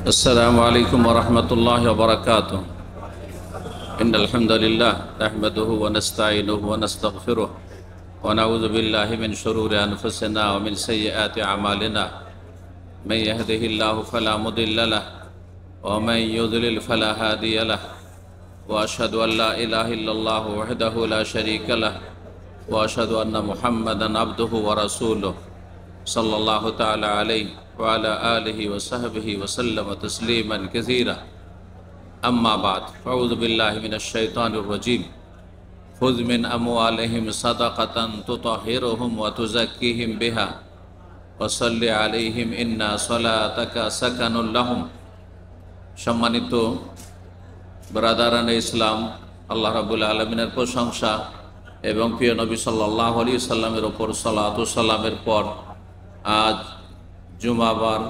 السلام عليكم ورحمة الله وبركاته. إن الحمد لله نحمده ونستعينه ونستغفره ونعوذ بالله من شرور أنفسنا ومن سيئات أعمالنا. من يهده الله فلا مضل له ومن يضلل فلا هادي له وأشهد أن لا إله إلا الله وحده لا شريك له وأشهد أن محمدا عبده ورسوله صلى الله تعالى عليه وعلى آله وصحبه وسلم تسليما كثيرا. أما بعد فأعوذ بالله من الشيطان الرجيم. خذ من أموالهم صدقة تطهرهم وتزكيهم بها وصل عليهم إن صلاتك سكن لهم. সম্মানিত ব্রাদারানে ইসলাম, আল্লাহ রাব্বুল আলামিনের প্রশংসা এবং প্রিয় নবী সাল্লাল্লাহু আলাইহি সাল্লামের ওপর সালাত ও সালামের পর আজ জুমাবার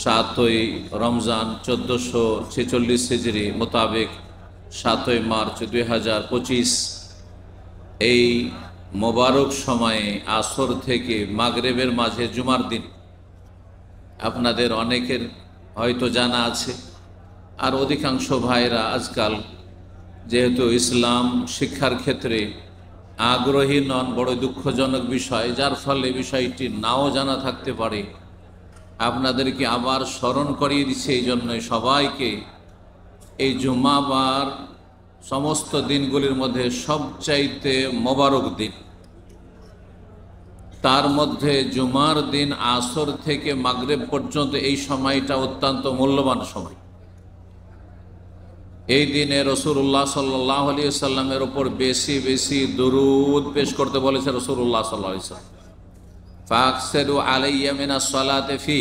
7ই রমজান 1446 হিজরি মোতাবেক 7ই মার্চ 2025 এই মোবারক সময়ে আসর থেকে মাগরিবের মাঝে জুমার দিন। আপনাদের অনেকের হয়তো জানা আছে, আর অধিকাংশ ভাইরা আজকাল যেহেতু ইসলাম শিক্ষার ক্ষেত্রে আগ্রহী নন, বড় দুঃখজনক বিষয়, যার ফলে বিষয়টি নাও জানা থাকতে পারে। আপনাদেরকে আবার স্মরণ করিয়ে দিচ্ছে এই জন্যই সবাইকে এই জুমাবার সমস্ত দিনগুলির মধ্যে সবচাইতে মোবারক দিন, তার মধ্যে জুমার দিন আসর থেকে মাগরিব পর্যন্ত এই সময়টা অত্যন্ত মূল্যবান সময়। এই দিনে রাসূলুল্লাহ সাল্লাল্লাহু আলাইহি সাল্লামের ওপর বেশি বেশি দুরূদ পেশ করতে বলেছে রাসূলুল্লাহ সাল্লাল্লাহু আলাইহি সাল্লাম। ফাকসিরু আলাইয়া মিনাস সালাতি ফি,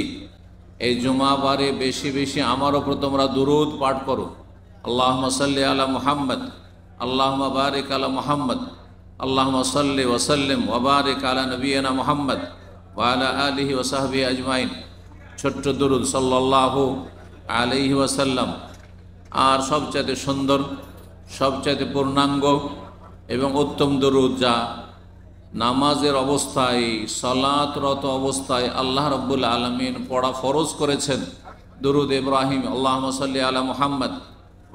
এই জুমাবারে বেশি বেশি আমার ওপর তোমরা দুরূদ পাঠ করো। আল্লাহুম্মা সাল্লি আলা মুহাম্মদ, আল্লাহুম্মা বারিক আলা মুহাম্মদ, আল্লাহুম্মা সাল্লি ওয়া সাল্লিম ওয়া বারিক আলা নবিয়িনা মুহাম্মদ ওয়া আলা আলিহি ওয়া সাহবিহি আজমাইন। ছোট্ট দুরূদ সাল্লাল্লাহু আলাইহি ওয়াসাল্লাম। আর সবচাইতে সুন্দর, সবচাইতে পূর্ণাঙ্গ এবং উত্তম দুরূদ যা নামাজের অবস্থায়, সালাতরত অবস্থায় আল্লাহ রাব্বুল আলামিন পড়া ফরজ করেছেন, দুরূদ ইব্রাহিম। আল্লাহুম্মা সাল্লি আলা মুহাম্মদ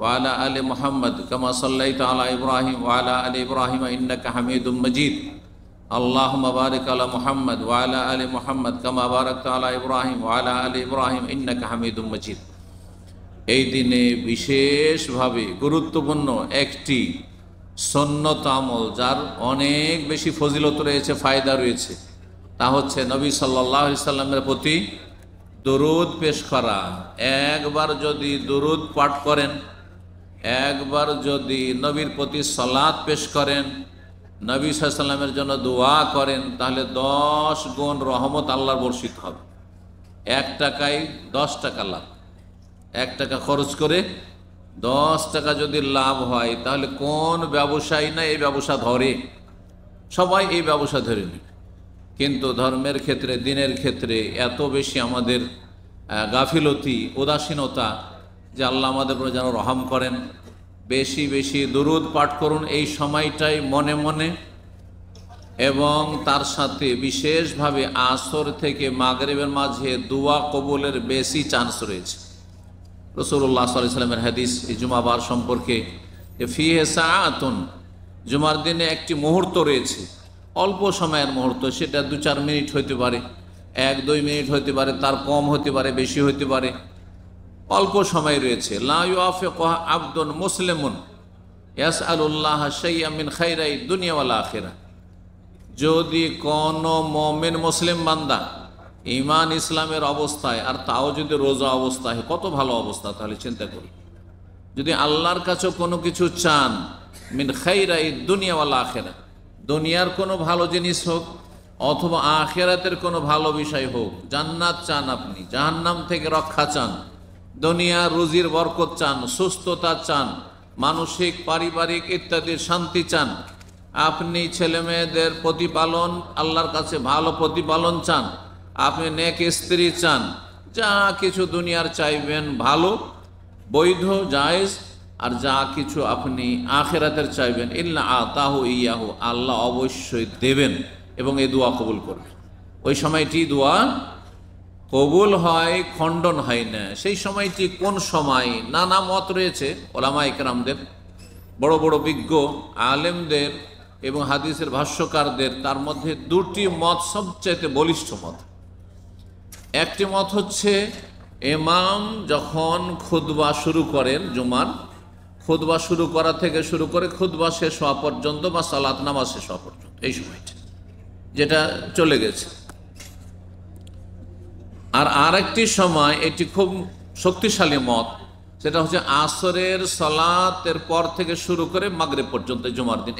ওয়া আলা আলি মুহাম্মদ কামা সাল্লাইতা আলা ইব্রাহিম ওয়া আলা আলি ইব্রাহিম ইন্নাকা হামিদুম মাজিদ। আল্লাহুম্মা বারিক আলা মুহাম্মদ ওয়া আলা আলি মুহাম্মদ কামা বারাকতা আলা ইব্রাহিম ওয়া আলা আলি ইব্রাহিম ইন্নাকা হামিদুম মাজিদ। এই দিনে বিশেষভাবে গুরুত্বপূর্ণ একটি সুন্নত আমল, যার অনেক বেশি ফজিলত রয়েছে, ফায়দা রয়েছে, তা হচ্ছে নবী সাল্লাল্লাহু আলাইহি সাল্লামের প্রতি দুরূদ পেশ করা। একবার যদি দুরূদ পাঠ করেন, একবার যদি নবীর প্রতি সালাত পেশ করেন, নবী সাল্লাল্লাহু আলাইহি সাল্লামের জন্য দোয়া করেন, তাহলে 10 গুণ রহমত আল্লাহর বর্ষিত হবে। 1 টাকায় 10 টাকা লাভ। 1 টাকা খরচ করে 10 টাকা যদি লাভ হয়, তাহলে কোন ব্যবসায়ী না এই ব্যবসা ধরে? সবাই এই ব্যবসা ধরে নেবে। কিন্তু ধর্মের ক্ষেত্রে, দিনের ক্ষেত্রে এত বেশি আমাদের গাফিলতি, উদাসীনতা, যে আল্লাহ আমাদের উপর যেন রহম করেন। বেশি বেশি দুরূদ পাঠ করুন এই সময়টাই মনে মনে, এবং তার সাথে বিশেষভাবে আসর থেকে মাগরিবের মাঝে দোয়া কবুলের বেশি চান্স রয়েছে। রাসূলুল্লাহ সাল্লাল্লাহু আলাইহি ওয়াসাল্লামের হাদিস এই জুমাবার সম্পর্কে, যে ফিহে সাআতুন, জুমার দিনে একটি মুহূর্ত রয়েছে, অল্প সময়ের মুহূর্ত, সেটা 2-4 মিনিট হতে পারে, 1-2 মিনিট হতে পারে, তার কম হতে পারে, বেশি হতে পারে, অল্প সময় রয়েছে। লা ইউআফিকু আবদুন মুসলিমুন ইয়াসআলুল্লাহ শাইআম মিন খাইরাই দুনিয়া ওয়াল আখিরাহ, যদি কোন মুমিন মুসলিম বান্দা ঈমান ইসলামের অবস্থায়, আর তাও যদি রোজা অবস্থায়, কত ভালো অবস্থা, তাহলে চিন্তা করি, যদি আল্লাহর কাছে কোনো কিছু চান, মিন খাইরাই দুনিয়া ওয়াল আখিরাহ, দুনিয়ার কোনো ভালো জিনিস হোক অথবা আখিরাতের কোনো ভালো বিষয় হোক, জান্নাত চান আপনি, জাহান্নাম থেকে রক্ষা চান, দুনিয়ার রুজির বরকত চান, সুস্থতা চান, মানসিক পারিবারিক ইত্যাদির শান্তি চান, আপনি ছেলে মেয়েদের প্রতিপালন, আল্লাহর কাছে ভালো প্রতিপালন চান, আপনি নেক স্ত্রী চান, যা কিছু দুনিয়ার চাইবেন ভালো, বৈধ, জায়েজ, আর যা কিছু আপনি আখিরাতের চাইবেন, ইল্লা আতাহু ইয়াহু, আল্লাহ অবশ্যই দেবেন এবং এই দোয়া কবুল করবেন। ওই সময়টি দোয়া কবুল হয়, খণ্ডন হয় না। সেই সময়টি কোন সময়? নানা মত রয়েছে ওলামা ইকরামদের, বড় বড় বিজ্ঞ আলেমদের এবং হাদিসের ভাষ্যকারদের। তার মধ্যে দুটি মত সবচেয়ে বলিষ্ঠ মত। একটি মত হচ্ছে ইমাম যখন খুতবা শুরু করেন, জুমার খুতবা শুরু করা থেকে শুরু করে খুতবা শেষ হওয়া পর্যন্ত বা সালাত নামাজ শেষ হওয়া পর্যন্ত, এই সময়টা যেটা চলে গেছে। আর আরেকটি সময়, এটি খুব শক্তিশালী মত, সেটা হচ্ছে আসরের সালাতের পর থেকে শুরু করে মাগরিব পর্যন্ত জুমার দিন।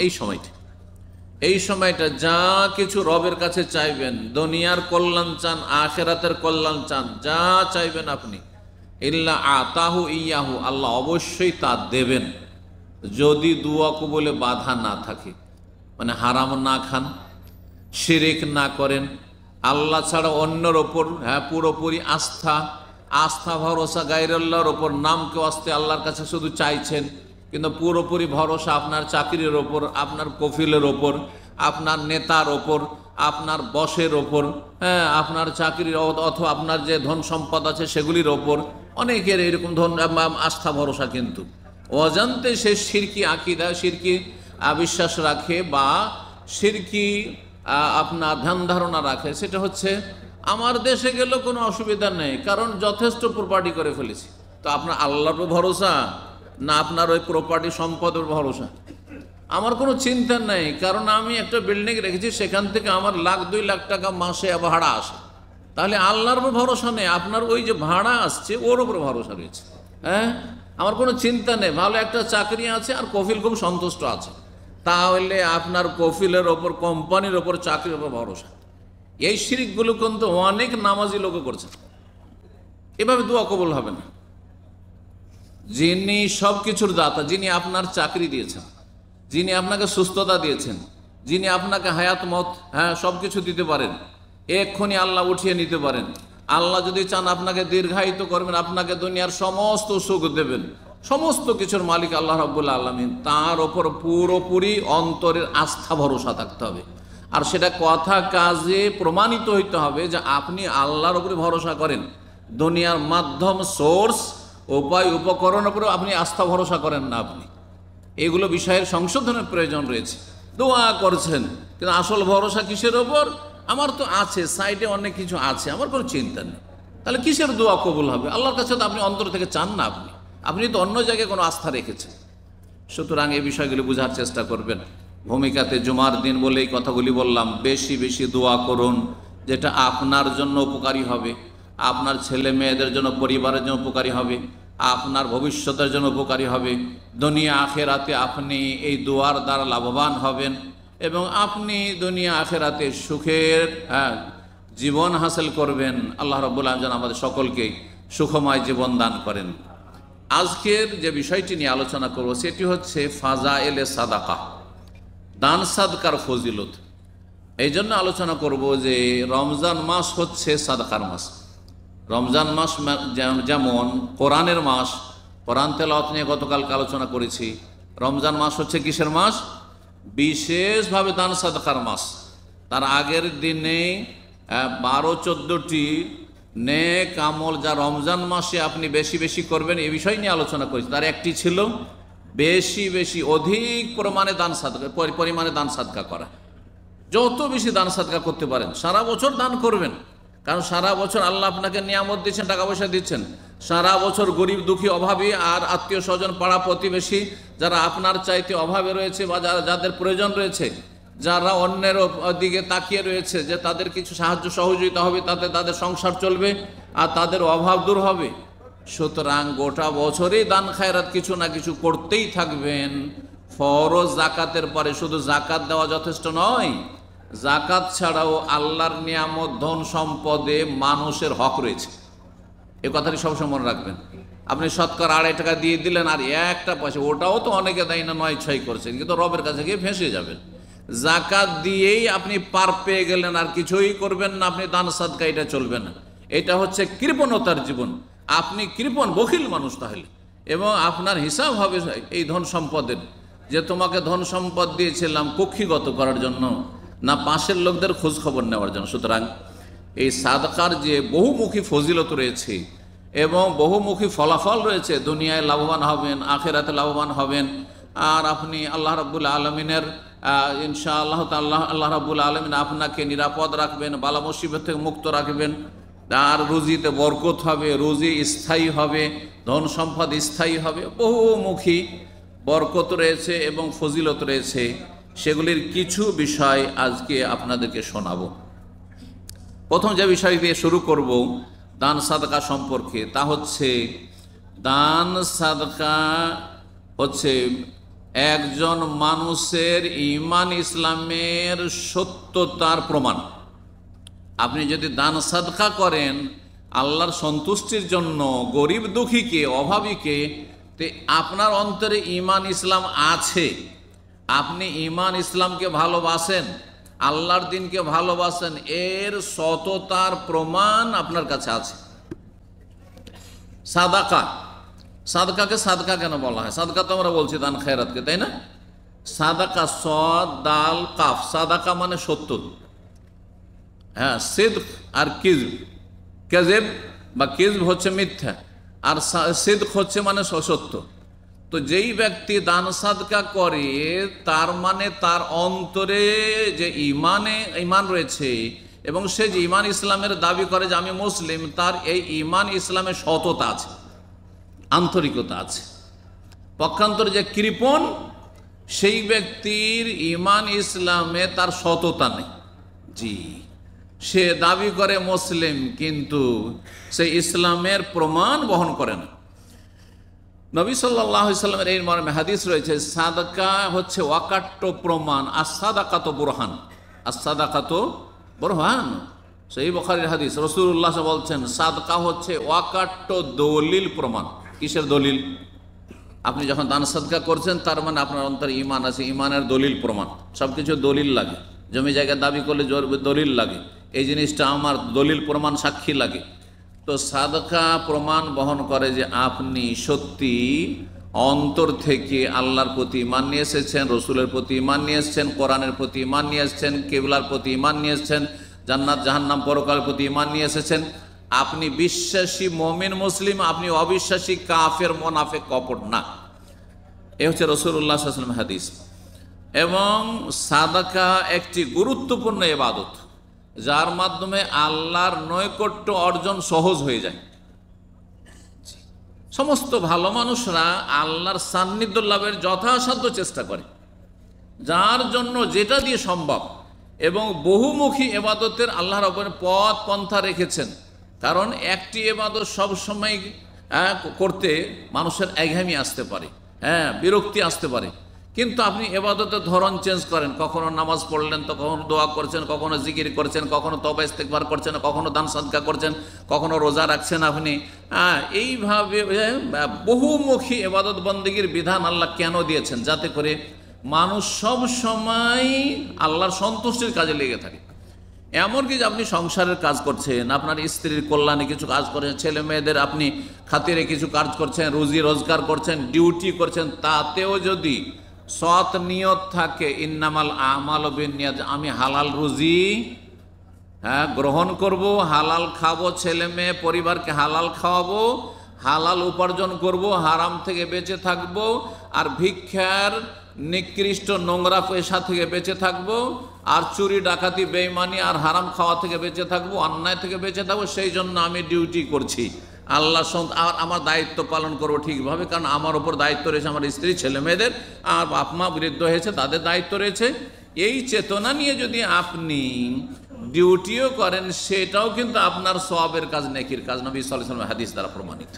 এই সময়টা যা কিছু রবের কাছে চাইবেন, দুনিয়ার কল্যাণ চান, আখিরাতের কল্যাণ চান, যা চাইবেন আপনি, ইল্লা আতাহু ইয়াহু, আল্লাহ অবশ্যই তা দেবেন, যদি দুয়া কবুলে বাধা না থাকে। মানে হারাম না খান, শিরিক না করেন, আল্লাহ ছাড়া অন্যের ওপর পুরোপুরি আস্থা ভরসা গায়রুল্লাহর ওপর, নামকে আস্তে আল্লাহর কাছে শুধু চাইছেন, কিন্তু পুরোপুরি ভরসা আপনার চাকরির ওপর, আপনার কফিলের ওপর, আপনার নেতার ওপর, আপনার বসের ওপর, আপনার চাকরির অথবা আপনার যে ধন সম্পদ আছে সেগুলির ওপর। অনেকের এরকম ধন আস্থা ভরসা, কিন্তু অজান্তে সে শিরকি আকীদা, শিরকি বিশ্বাস রাখে বা শিরকি আপনার ধ্যান ধারণা রাখে। সেটা হচ্ছে আমার দেশে গেলেও কোনো অসুবিধা নেই, কারণ যথেষ্ট প্রপার্টি করে ফেলেছি। তো আপনার আল্লাহর উপর ভরসা না আপনার ওই প্রপার্টি সম্পদের ভরসা? আমার কোনো চিন্তা নেই, কারণ আমি একটা বিল্ডিং রেখেছি, সেখান থেকে আমার 1-2 লাখ টাকা মাসে ভাড়া আসে। তাহলে আল্লাহর উপর ভরসা নেই, আপনার ওই যে ভাড়া আসছে ওর উপর ভরসা রয়েছে। আমার কোনো চিন্তা নেই, ভালো একটা চাকরি আছে আর কফিল খুব সন্তুষ্ট আছে, তাহলে আপনার কফিলের ওপর, কোম্পানির ওপর, চাকরির ওপর ভরসা। এই শিরকগুলো কিন্তু অনেক নামাজি লোক করছে। এভাবে দোয়া কবুল হবে না। যিনি সব কিছুর দাতা, যিনি আপনার চাকরি দিয়েছেন, যিনি আপনাকে সুস্থতা দিয়েছেন, যিনি আপনাকে হায়াত মত সব কিছু দিতে পারেন, এক্ষুনি আল্লাহ উঠিয়ে নিতে পারেন। আল্লাহ যদি চান আপনাকে দীর্ঘায়িত করবেন, আপনাকে দুনিয়ার সমস্ত সুখ দেবেন, সমস্ত কিছুর মালিক আল্লাহ রাব্বুল আলামিন, তার ওপর পুরোপুরি অন্তরের আস্থা ভরসা থাকতে হবে। আর সেটা কথা কাজে প্রমাণিত হইতে হবে যে আপনি আল্লাহর উপরে ভরসা করেন, দুনিয়ার মাধ্যম, সোর্স, উপায়, উপকরণ উপরে আপনি আস্থা ভরসা করেন না। আপনি এগুলো বিষয়ের সংশোধনের প্রয়োজন রয়েছে। দোয়া করছেন, কিন্তু আসল ভরসা কিসের ওপর? আমার তো আছে, সাইডে অনেক কিছু আছে, আমার কোনো চিন্তা নেই। তাহলে কিসের দোয়া কবুল হবে? আল্লাহর কাছে তো আপনি অন্তর থেকে চান না, আপনি তো অন্য জায়গায় কোনো আস্থা রেখেছেন। সুতরাং এই বিষয়গুলি বোঝার চেষ্টা করবেন। ভূমিকাতে জুমার দিন বলে এই কথাগুলি বললাম। বেশি বেশি দোয়া করুন, যেটা আপনার জন্য উপকারী হবে, আপনার ছেলে মেয়েদের জন্য, পরিবারের জন্য উপকারী হবে, আপনার ভবিষ্যতের জন্য উপকারী হবে। দুনিয়া আখেরাতে আপনি এই দোয়ার দ্বারা লাভবান হবেন এবং আপনি দুনিয়া আখেরাতে সুখের জীবন হাসিল করবেন। আল্লাহ রাব্বুল আলামিন যেন আমাদের সকলকে সুখময় জীবন দান করেন। আজকের যে বিষয়টি নিয়ে আলোচনা করব সেটি হচ্ছে ফাজাইলে সাদাকা, দান সাদকার ফজিলত। এই জন্য আলোচনা করব যে রমজান মাস হচ্ছে সাদাকার মাস। রমজান মাস যেমন কোরআনের মাস, কোরআন তেলাওয়াত নিয়ে গতকালকে আলোচনা করেছি। রমজান মাস হচ্ছে কিসের মাস? বিশেষভাবে দান সাদকার মাস। তার আগের দিনে 12-14টি নেক আমল যা রমজান মাসে আপনি বেশি বেশি করবেন, এই বিষয় নিয়ে আলোচনা করেছি। তার একটি ছিল বেশি বেশি অধিক পরিমাণে দান সাদকা করা। যত বেশি দান সাদকা করতে পারেন, সারা বছর দান করবেন, কারণ সারা বছর আল্লাহ আপনাকে নিয়ামত দিচ্ছেন, টাকা পয়সা দিচ্ছেন। সারা বছর গরিব দুঃখী অভাবী আর আত্মীয় স্বজন, পাড়া প্রতিবেশী যারা আপনার চাইতে অভাবে রয়েছে বা যাদের প্রয়োজন রয়েছে, যারা অন্যের দিকে তাকিয়ে রয়েছে যে তাদের কিছু সাহায্য সহযোগিতা হবে, তাতে তাদের সংসার চলবে আর তাদের অভাব দূর হবে। সুতরাং গোটা বছরেই দান খায়রাত কিছু না কিছু করতেই থাকবেন। ফরজ জাকাতের পরে শুধু জাকাত দেওয়া যথেষ্ট নয়, জাকাত ছাড়াও আল্লাহর নিয়ামত, ধন সম্পদে মানুষের হক রয়েছে। এ কথাটি সবসময় মনে রাখবেন। আপনি শতকরা 2.5 টাকা দিয়ে দিলেন আর একটা পয়সা, ওটাও তো অনেকে দেয় না, 9-6 করছেন, কিন্তু রবের কাছে গিয়ে ফেঁসে যাবেন। জাকাত দিয়েই আপনি পার পেয়ে গেলেন আর কিছুই করবেন না, আপনি দান সাদকা, এটা চলবে না। এটা হচ্ছে কৃপণতার জীবন। আপনি কৃপণ, বখিল মানুষ তাহলে, এবং আপনার হিসাব হবে এই ধন সম্পদের, যে তোমাকে ধন সম্পদ দিয়েছিলাম কক্ষিগত করার জন্য, না পাশের লোকদের খোঁজ খবর নেওয়ার জন্য। সুতরাং এই সাদকার যে বহুমুখী ফজিলত রয়েছে এবং বহুমুখী ফলাফল রয়েছে, দুনিয়ায় লাভবান হবেন, আখিরাতে লাভবান হবেন। আর আপনি আল্লাহ রাব্বুল আলমিনের ইনশাআল্লাহ তাআলা আল্লাহ রাব্বুল আলমিন আপনাকে নিরাপদ রাখবেন, বালা মুসিবত থেকে মুক্ত রাখবেন। আর রুজিতে বরকত হবে, রুজি স্থায়ী হবে, ধন সম্পদ স্থায়ী হবে, বহুমুখী বরকত রয়েছে এবং ফজিলত রয়েছে। সেগুলির কিছু বিষয় আজকে আপনাদেরকে শোনাবো। প্রথম যে বিষয় দিয়ে শুরু করব দান সাদকা সম্পর্কে, তা হচ্ছে দান সাদকা হচ্ছে একজন মানুষের ঈমান ইসলামের সত্যতার প্রমাণ। আপনি যদি দান সাদকা করেন আল্লাহর সন্তুষ্টির জন্য, গরিব দুঃখীকে, অভাবীকে, তে আপনার অন্তরে ঈমান ইসলাম আছে, আপনি ঈমান ইসলামকে ভালোবাসেন, আল্লাহর দিনকে ভালোবাসেন, এর সততার প্রমাণ আপনার কাছে আছে। সাদাকা, সাদকাকে সাদকা কেন বলা হয়? সাদকা তো আমরা বলছি দান খেরাতকে, তাই না? সাদাকা, সদ দাল কাফ, সাদাকা মানে সত্য। হ্যাঁ, সিদক আর কিজব, কেজেব বা কিজব হচ্ছে মিথ্যা, আর সিদক হচ্ছে মানে সত্য। তো যেই ব্যক্তি দান সাদকা করে তার মানে তার অন্তরে যে ঈমান রয়েছে এবং সে যে ঈমান ইসলামের দাবি করে যে আমি মুসলিম, তার এই ঈমান ইসলামের সততা আছে, আন্তরিকতা আছে। পক্ষান্তরে যে কৃপণ, সেই ব্যক্তির ঈমান ইসলামে তার সততা নেই। জি, সে দাবি করে মুসলিম কিন্তু সে ইসলামের প্রমাণ বহন করে না। নবী সাল্লাল্লাহু আলাইহি সাল্লামের এই মর্মে হাদিস রয়েছে, সাদাকা হচ্ছে ওয়াকাট্ট প্রমাণ, আর সাদাকাত বুরহান, আর সাদাকাত বুরহান। সেই বুখারীর হাদিস, রাসূলুল্লাহ বলছেন সাদকা হচ্ছে ওয়াকাট্ট দলিল প্রমাণ। কিসের দলিল? আপনি যখন দান সাদকা করছেন তার মানে আপনার অন্তরে ঈমান আছে, ঈমানের দলিল প্রমাণ। সব কিছু দলিল লাগে, জমি জায়গা দাবি করলে দলিল লাগে, এই জিনিসটা আমার দলিল প্রমাণ সাক্ষী লাগে। তো সাদকা প্রমাণ বহন করে যে আপনি সত্যি অন্তর থেকে আল্লাহর প্রতি ঈমান নিয়ে এসেছেন, রসুলের প্রতি ঈমান নিয়ে এসেছেন, কোরআনের প্রতি ঈমান নিয়ে এসেছেন, কিবলার প্রতি ঈমান নিয়ে এসেছেন, জান্নাত জাহান্নাম পরকালের প্রতি ঈমান নিয়ে এসেছেন। আপনি বিশ্বাসী মুমিন মুসলিম, আপনি অবিশ্বাসী কাফের মুনাফিক কপট না। এ হচ্ছে রাসূলুল্লাহ সাল্লাল্লাহু আলাইহি ওয়াসাল্লাম হাদিস। এবং সাদাকা একটি গুরুত্বপূর্ণ ইবাদত, যার মাধ্যমে আল্লাহর নৈকট্য অর্জন সহজ হয়ে যায়। সমস্ত ভালো মানুষরা আল্লাহর সান্নিধ্য লাভের যথাসাধ্য চেষ্টা করে, যার জন্য যেটা দিয়ে সম্ভব। এবং বহুমুখী ইবাদতের আল্লাহর উপর পথ পন্থা রেখেছেন, কারণ একটি ইবাদত সবসময় করতে মানুষের একঘেয়েমি আসতে পারে, বিরক্তি আসতে পারে। কিন্তু আপনি ইবাদতের ধরন চেঞ্জ করেন, কখনো নামাজ পড়লেন তো কখনো দোয়া করছেন, কখনো জিকির করছেন, কখনো তওবা ইস্তেগফার করছেন, কখনো দান সাদকা করছেন, কখনো রোজা রাখছেন আপনি। এইভাবে বহুমুখী ইবাদত বন্দেগীর বিধান আল্লাহ কেন দিয়েছেন? যাতে করে মানুষ সব সময় আল্লাহর সন্তুষ্টির কাজে লেগে থাকে। এমনকি যে আপনি সংসারের কাজ করছেন, আপনার স্ত্রীর কল্যাণে কিছু কাজ করছেন, ছেলে মেয়েদের আপনি খাতিরে কিছু কাজ করছেন, রুজি রোজগার করছেন, ডিউটি করছেন, তাতেও যদি সৎ নিয়ত থাকে, ইন্নামাল আমালু বিন্নিয়াত, আমি হালাল রুজি গ্রহণ করব, হালাল খাবো, ছেলে মেয়ে পরিবারকে হালাল খাওয়াবো, হালাল উপার্জন করব, হারাম থেকে বেঁচে থাকব, আর ভিক্ষার নিকৃষ্ট নোংরা পয়সা থেকে বেঁচে থাকবো, আর চুরি ডাকাতি বেঈমানি আর হারাম খাওয়া থেকে বেঁচে থাকবো, অন্যায় থেকে বেঁচে থাকবো। সেই জন্য আমি ডিউটি করছি, আল্লাহ আর আমার দায়িত্ব পালন করবো ঠিকভাবে, কারণ আমার ওপর দায়িত্ব রয়েছে আমার স্ত্রী ছেলে মেয়েদের, আর বাপ মা বৃদ্ধ হয়েছে তাদের দায়িত্ব রয়েছে। এই চেতনা নিয়ে যদি আপনি ডিউটিও করেন, সেটাও কিন্তু আপনার সওয়াবের কাজ, নেকির কাজ, নবী সাল্লাল্লাহু আলাইহি ওয়াসাল্লাম হাদিস দ্বারা প্রমাণিত।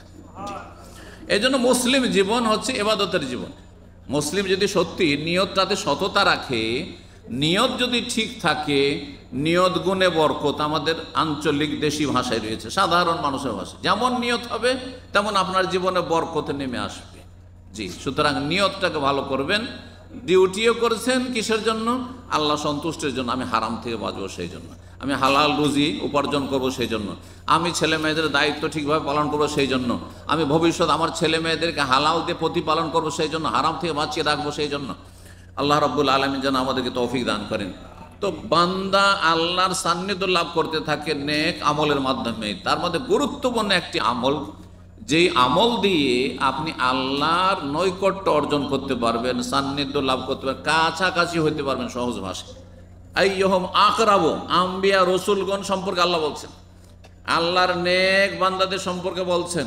এই জন্য মুসলিম জীবন হচ্ছে ইবাদতের জীবন। মুসলিম যদি সত্যি নিয়তটাতে সততা রাখে, নিয়ত যদি ঠিক থাকে, নিয়ত গুণে বরকত আমাদের আঞ্চলিক দেশি ভাষায় রয়েছে, সাধারণ মানুষের ভাষায়, যেমন নিয়ত হবে তেমন আপনার জীবনে বরকত নেমে আসবে। জি, সুতরাং নিয়তটাকে ভালো করবেন। ডিউটিও করেছেন কিসের জন্য? আল্লাহ সন্তুষ্টির জন্য। আমি হারাম থেকে বাঁচবো সেই জন্য, আমি হালাল রুজি উপার্জন করব সেই জন্য, আমি ছেলে মেয়েদের দায়িত্ব ঠিকভাবে পালন করবো সেই জন্য, আমি ভবিষ্যৎ আমার ছেলে মেয়েদেরকে হালাল দিয়ে প্রতিপালন করবো সেই জন্য, হারাম থেকে বাঁচিয়ে রাখবো সেই জন্য। আল্লাহ রাব্বুল আলামিন যেন আমাদেরকে তৌফিক দান করেন। তো বান্দা আল্লাহর সান্নিধ্য লাভ করতে থাকে নেক আমলের মাধ্যমে। তার মধ্যে গুরুত্বপূর্ণ একটি আমল, যেই আমল দিয়ে আপনি আল্লাহর নৈকট্য অর্জন করতে পারবেন, সান্নিধ্য লাভ করতে পারবেন, কাছাকাছি হইতে পারবেন সহজ ভাষায়। আইয়ুহুম আকরাবু, আম্বিয়া রসুলগণ সম্পর্কে আল্লাহ বলছেন, আল্লাহর নেক বান্দাদের সম্পর্কে বলছেন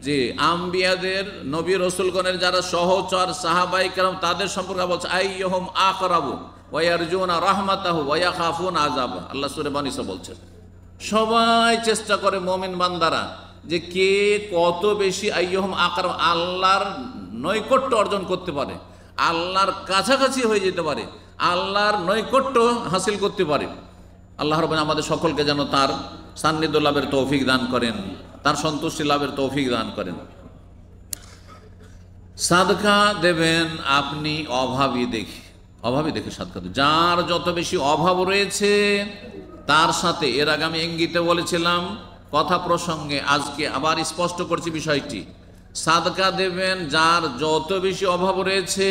যে আম্বিয়াদের, নবী রসুলগণের যারা সহচর সাহাবাই কেরাম তাদের সম্পর্কে বলছে আইয়ুহুম আকরাবু ওয়া ইয়ারজুনা রাহমাতাহু ওয়া ইয়াখাফুনা আযাবা। আল্লাহ সূরা বনী ইসরাঈল বলছেন সবাই চেষ্টা করে মুমিন বান্দারা যে কে কত বেশি আইয়ুহুম আকরাব, আল্লাহর নৈকট্য অর্জন করতে পারে, আল্লাহর কাছাকাছি হয়ে যেতে পারে, আল্লাহর নৈকট্য হাসিল করতে পারে। আল্লাহ রাব্বুল আমাদের সকলকে যেন তার সান্নিধ্য লাভের তৌফিক দান করেন, তার সন্তুষ্টি লাভের তৌফিক দান করেন। সাদকা দেবেন আপনি অভাবী দেখে সাদকা দেবেন। যার যত বেশি অভাব রয়েছে তার সাথে, এর আগে আমি ইঙ্গিতে বলেছিলাম কথা প্রসঙ্গে, আজকে আবার স্পষ্ট করছি বিষয়টি, সাদকা দেবেন যার যত বেশি অভাব রয়েছে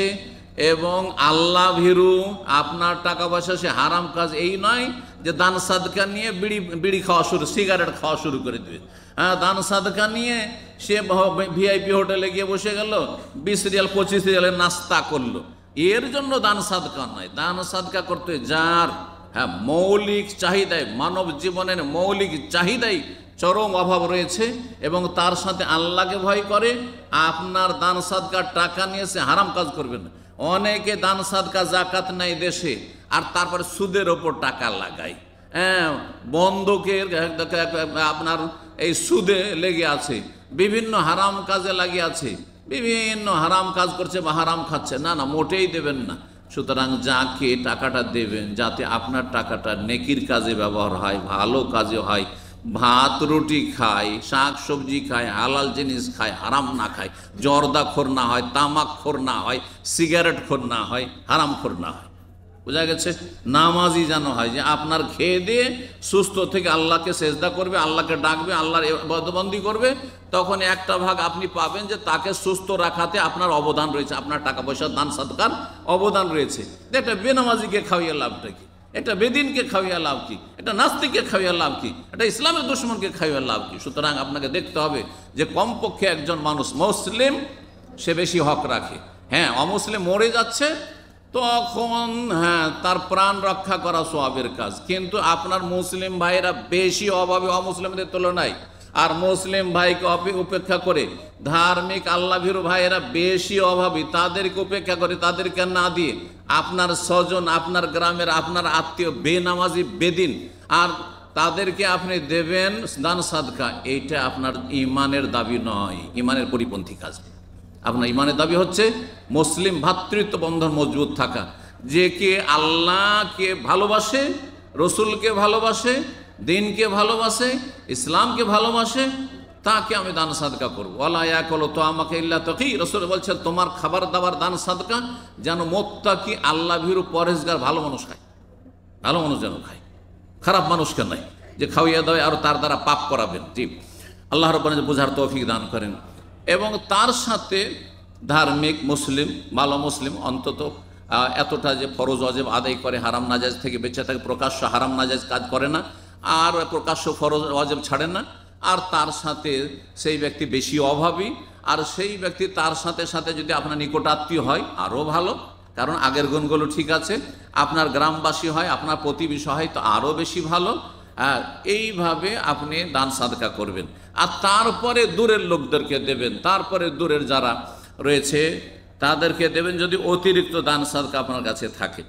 এবং আল্লাহ ভীরু। আপনার টাকা পয়সা সে হারাম কাজ এই নয় যে দান সাদকা নিয়ে বিড়ি খাওয়া শুরু, সিগারেট খাওয়া শুরু করে দেবে। হ্যাঁ, দান সাদকা নিয়ে সে ভিআইপি হোটেলে গিয়ে বসে গেল, 20 রিয়াল 25 রিয়ালের নাস্তা করলো, এর জন্য দান সাদকা নয়। দান সাদকা করতে যার মৌলিক চাহিদায়, মানব জীবনের মৌলিক চাহিদায় চরম অভাব রয়েছে এবং তার সাথে আল্লাহকে ভয় করে, আপনার দান সাদকার টাকা নিয়ে সে হারাম কাজ করবে না। অনেকে দান সাদকা জাকাত নেয় দেশে, আর তারপরে সুদের ওপর টাকা লাগায়, হ্যাঁ, বন্ধকের আপনার এই সুদে লেগে আছে, বিভিন্ন হারাম কাজে লাগিয়ে আছে, বিভিন্ন হারাম কাজ করছে বা হারাম খাচ্ছে। না, মোটেই দেবেন না। সুতরাং যাকে টাকাটা দেবেন, যাতে আপনার টাকাটা নেকির কাজে ব্যবহার হয়, ভালো কাজে হয়, ভাত রুটি খায়, শাক সবজি খায়, হালাল জিনিস খায়, হারাম না খায়, জর্দাখোর না হয়, তামাকখোর না হয়, সিগারেটখোর না হয়, হারামখোর না হয়। বোঝা গেছে? নামাজি যেন হয়, যে আপনার খেয়ে দিয়ে সুস্থ থেকে আল্লাহকে সেজদা করবে, আল্লাহকে ডাকবে, আল্লাহর ইবাদতবন্দি করবে, তখন একটা ভাগ আপনি পাবেন যে তাকে সুস্থ রাখাতে আপনার অবদান রয়েছে, আপনার টাকা পয়সার দান সাদকার অবদান রয়েছে। একটা বেনামাজিকে খাওয়িয়ে লাভটা কি? এটা বেদিনকে খাওয়িয়ে লাভ কি? এটা নাস্তিককে খাওয়িয়ে লাভ কি? এটা ইসলামের দুশমনকে খাওয়িয়ে লাভ কি? সুতরাং আপনাকে দেখতে হবে যে কমপক্ষে একজন মানুষ মুসলিম সে বেশি হক রাখে। হ্যাঁ, অমুসলিম মরে যাচ্ছে তখন তার প্রাণ রক্ষা করা সওয়াবের কাজ, কিন্তু আপনার মুসলিম ভাইরা বেশি অভাবী অমুসলিমদের তুলনায়, আর মুসলিম ভাইকে উপেক্ষা করে ধার্মিক আল্লাহভীরু ভাইয়েরা বেশি অভাবী, তাদেরকে উপেক্ষা করে, তাদেরকে না দিয়ে আপনার স্বজন, আপনার গ্রামের, আপনার আত্মীয় বেনামাজি বেদিন, আর তাদেরকে আপনি দেবেন দান সাদকা, এইটা আপনার ইমানের দাবি নয়, ইমানের পরিপন্থী কাজ। আপনার ইমানের দাবি হচ্ছে মুসলিম ভ্রাতৃত্ব বন্ধন মজবুত থাকা, যে কে আল্লাহকে ভালোবাসে, রসুলকে ভালোবাসে, দিনকে ভালোবাসে, ইসলামকে ভালোবাসে, তাকে আমি দান সাদকা করবো। ওয়ালা ইয়াকুলু তাআমাকা ইল্লা তাকী, রাসূল বলছেন তোমার খাবার দাবার দান সাদকা যেন মুত্তাকি আল্লাহ ভীরু পরহেজগার ভালো মানুষ খায়, ভালো মানুষ যেন খায়, খারাপ মানুষকে নয় যে খাওয়িয়ে দেয় আর তার দ্বারা পাপ করাবেন। জি, আল্লাহ রাব্বুল আলামিন বোঝার তৌফিক দান করেন। এবং তার সাথে ধার্মিক মুসলিম, ভালো মুসলিম অন্তত এতটা যে ফরজ ওয়াজিব আদায় করে, হারাম নাজায়েজ থেকে বেঁচে থাকে, প্রকাশ্য হারাম নাজায়েজ কাজ করে না, আর প্রকাশ্য ফরজ ওয়াজিব ছাড়ে না, আর তার সাথে সেই ব্যক্তি বেশি অভাবী, আর সেই ব্যক্তি তার সাথে সাথে যদি আপনার নিকটাত্মীয় হয় আরও ভালো, কারণ আগের গুণগুলো ঠিক আছে, আপনার গ্রামবাসী হয়, আপনার প্রতিবেশী হয় তো আরও বেশি ভালো। আর এইভাবে আপনি দান সাদকা করবেন, আর তারপরে দূরের লোকদেরকে দেবেন, তারপরে দূরের যারা রয়েছে তাদেরকে দেবেন, যদি অতিরিক্ত দান সাদকা আপনার কাছে থাকে।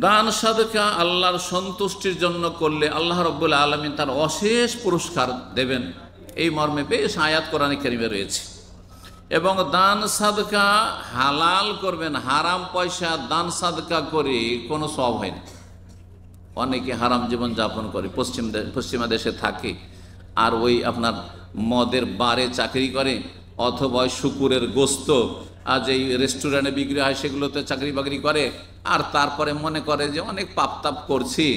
দান সাদকা আল্লাহর সন্তুষ্টির জন্য করলে আল্লাহ রাব্বুল আলামিন তার অশেষ পুরস্কার দেবেন, এই মর্মে বেশ আয়াত কোরআনে কারিমে রয়েছে। এবং দান সাদকা হালাল করবেন, হারাম পয়সা দান সাদকা করে কোনো সওয়াব হয় না। অনেকে হারাম জীবন যাপন করে, পশ্চিমা দেশে থাকে, আর ওই আপনার মদের বারে চাকরি করে, অথবা শুকুরের গোস্ত আর যেই রেস্টুরেন্টে বিক্রি হয় সেগুলোতে চাকরি বাকরি করে, আর তারপরে মনে করে যে অনেক পাপ তাপ করছি,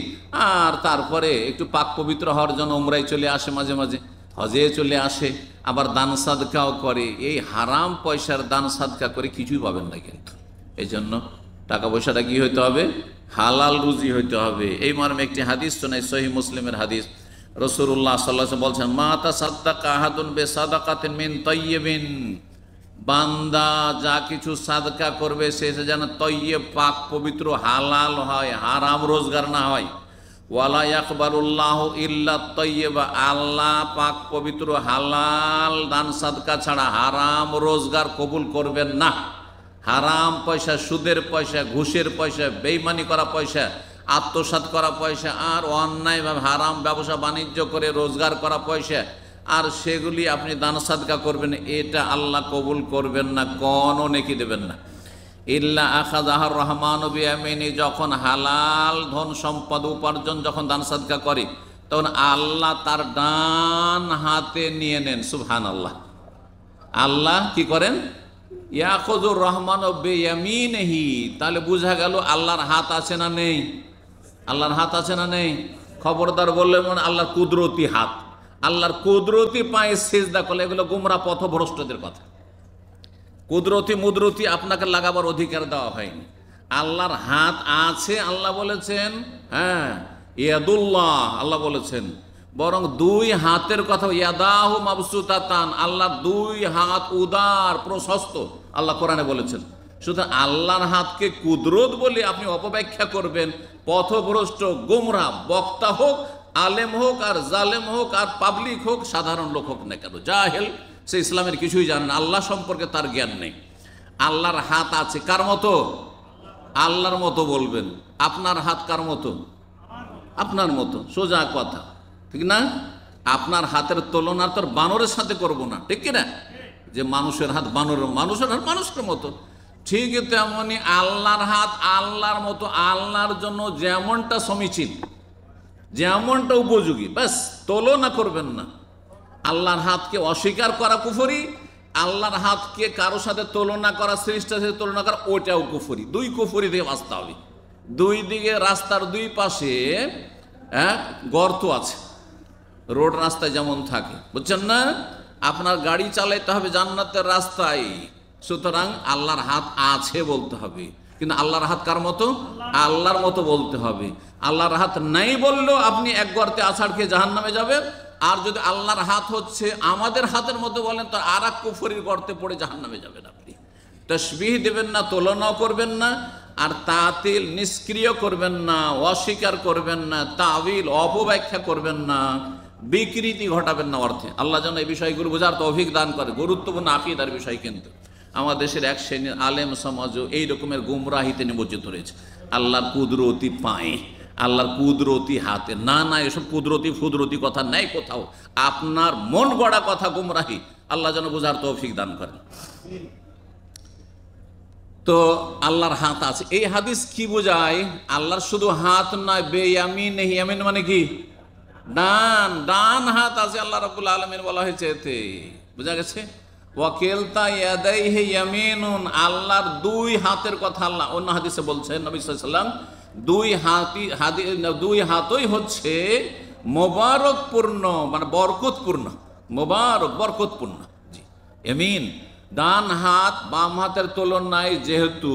আর তারপরে একটু পাক পবিত্র হওয়ার জন্য উমরায় চলে আসে, মাঝে মাঝে হজে চলে আসে, আবার দান সাদকাও করে। এই হারাম পয়সার দান সাদকা করে কিছুই পাবেন না। কিন্তু এই জন্য টাকা পয়সাটা কি হইতে হবে? হালাল রুজি হইতে হবে। এই মর্মে একটি হাদিস শোনাই, সহিহ মুসলিমের হাদিস। রাসূলুল্লাহ সাল্লাল্লাহু আলাইহি ওয়াসাল্লাম বলছেন, মা তাসাদ্দাকা আহাদুন বিসাদাকাতিন মিন তাইয়্যিবিন, বান্দা যা কিছু সাদকা করবে সে যেন তৈয়ব, পাক পবিত্র, হালাল হয়, হারাম রোজগার না হয়। ওয়ালা ইয়াকবালুল্লাহু ইল্লা তাইয়্যিবা, আল্লাহ পাক পবিত্র হালাল দান সাদকা ছাড়া হারাম রোজগার কবুল করবেন না। হারাম পয়সা, সুদের পয়সা, ঘুষের পয়সা, বেইমানি করা পয়সা, আত্মসাৎ করা পয়সা, আর অন্যায়ভাবে হারাম ব্যবসা বাণিজ্য করে রোজগার করা পয়সা, আর সেগুলি আপনি দান সাদকা করবেন, এটা আল্লাহ কবুল করবেন না, কোনো নেকি দেবেন না। ইল্লা আখাযাহার রহমানু বিয়ামিনি, যখন হালাল ধন সম্পদ উপার্জন যখন দান সাদকা করে তখন আল্লাহ তার ডান হাতে নিয়ে নেন। সুবহানাল্লাহ। আল্লাহ কি করেন? ইয়াখুযুর রহমানু বিয়ামিনিহি, তাহলে বোঝা গেল আল্লাহর হাত আছে না নেই? আল্লাহর হাত আছে না নেই? খবরদার বললে মানে আল্লাহর কুদরতি হাত, আল্লাহর কুদরতি পায়ে সিজদা করলে, এগুলো গুমরা পথভ্রষ্টদের কথা। কুদরতি মুদরতি আপনাকে লাগাবার অধিকার দেওয়া হয়নি। আল্লাহর হাত আছে, আল্লাহ বলেছেন, হ্যাঁ ইয়াদুল্লাহ আল্লাহ বলেছেন, বরং দুই হাতের কথা, ইয়াদাহু মাবসুতাতান, আল্লাহ দুই হাত উদার প্রশস্ত, আল্লাহ কোরআনে বলেছেন। সুতরাং আল্লাহর হাতকে কুদরত বলে আপনি অপব্যাখ্যা করবেন, পথভ্রষ্ট গোমরা বক্তা হোক, আলেম হোক, আর জালেম হোক, আর পাবলিক হোক, সাধারণ লোক হোক না কেন, জাহেল, সে ইসলামের কিছুই জানে না, আল্লাহ সম্পর্কে তার জ্ঞান নেই। আল্লাহর হাত আছে কার মতো? আল্লাহর মতো বলবেন। আপনার হাত কার মতো? আপনার মতো, সোজা কথা, ঠিক না? আপনার হাতের তুলনা তোর বানরের সাথে করব না, ঠিক কিনা? যে মানুষের হাত বানরের, মানুষের হাত মানুষের মতো, ঠিক তেমনি আল্লাহর হাত আল্লাহর মতো, আল্লাহর জন্য যেমনটা সমীচীন, যেমনটা উপযোগী, ব্যাস, তুলনা করবেন না। আল্লাহর হাতকে অস্বীকার করা কুফরি, আল্লাহর হাতকে কারোর সাথে তুলনা করা, সৃষ্টির সাথে তুলনা করা, ওইটাও কুফরি। দুই কুফরি থেকে বাঁচতে হবে। দুই দিকে রাস্তার দুই পাশে গর্ত আছে, রোড রাস্তায় যেমন থাকে, বুঝছেন না? আপনার গাড়ি চালাইতে হবে জান্নাতের রাস্তায়, সুতরাং আল্লাহর হাত আছে বলতে হবে, কিন্তু আল্লাহর হাত কার মতো? আল্লাহর মতো বলতে হবে। আল্লাহর হাত নাই বললেও আপনি এক গর্তে আছাড় খেয়ে জাহান্নামে যাবেন, আর যদি আল্লাহর হাত হচ্ছে আমাদের হাতের মতো বলেন তো আর এক কুফরির গর্তে পড়ে জাহান্নামে যাবেন আপনি। তাসবিহ দেবেন না, তুলনাও করবেন না, আর তাতিল নিষ্ক্রিয় করবেন না, অস্বীকার করবেন না, তাবিল অপব্যাখ্যা করবেন না, বিকৃতি ঘটাবেন না অর্থে। আল্লাহ যেন এই বিষয়গুলো বোঝার তৌফিক দান করে। গুরুত্বপূর্ণ আকীদার বিষয়, কিন্তু আমাদের দেশের এক শ্রেণীর আলেম সমাজও এই রকমের গুমরাহিতে নিমজ্জিত রয়েছে। আল্লাহর কুদরতি পায়ে, আল্লাহর কুদরতি হাতে, না না, এসব কুদরতি ফুদরতি কথা নেই কোথাও, আপনার মন গড়া কথা গুমরাহি। আল্লাহ যেন বোঝার তৌফিক দান করেন। তো আল্লাহর হাত আছে, এই হাদিস কি বোঝায়? আল্লাহর শুধু হাত নয়, বেয়ামিন, ইয়ামিন মানে কি? ডান, ডান হাত আছে আল্লাহ রাব্বুল আলামিন বলা হয়েছে, এতে বোঝা গেছে। ওয়াকিলতা ইয়াদাইহি ইয়ামিনুন, আল্লাহর দুই হাতের কথা আল্লাহ অন্য হাদিসে বলছেন, নবী সাল্লাল্লাহু আলাইহি ওয়াসাল্লাম, দুই হাতই হচ্ছে মোবারকপূর্ণ, মানে বরকতপূর্ণ, মোবারক বরকতপূর্ণ। জি, ইয়ামিন ডান হাত বাম হাতের তুলনায় যেহেতু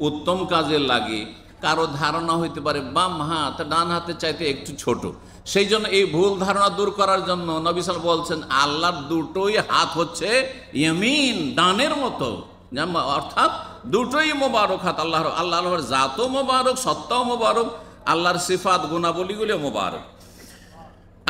উত্তম কাজে লাগে, কারো ধারণা হইতে পারে বাম হাত ডান হাতের চাইতে একটু ছোট, সেই জন্য এই ভুল ধারণা দূর করার জন্য নবী সাল্লাল্লাহু আলাইহি ওয়াসাল্লাম বলছেন আল্লাহর দুটোই হাত হচ্ছে ইয়ামিন, ডানের মতো, অর্থাৎ দুটোই মোবারক হাত। আল্লাহর জাতও মোবারক, সত্তাও মোবারক, আল্লাহর সিফাত গুণাবলীগুলো মোবারক।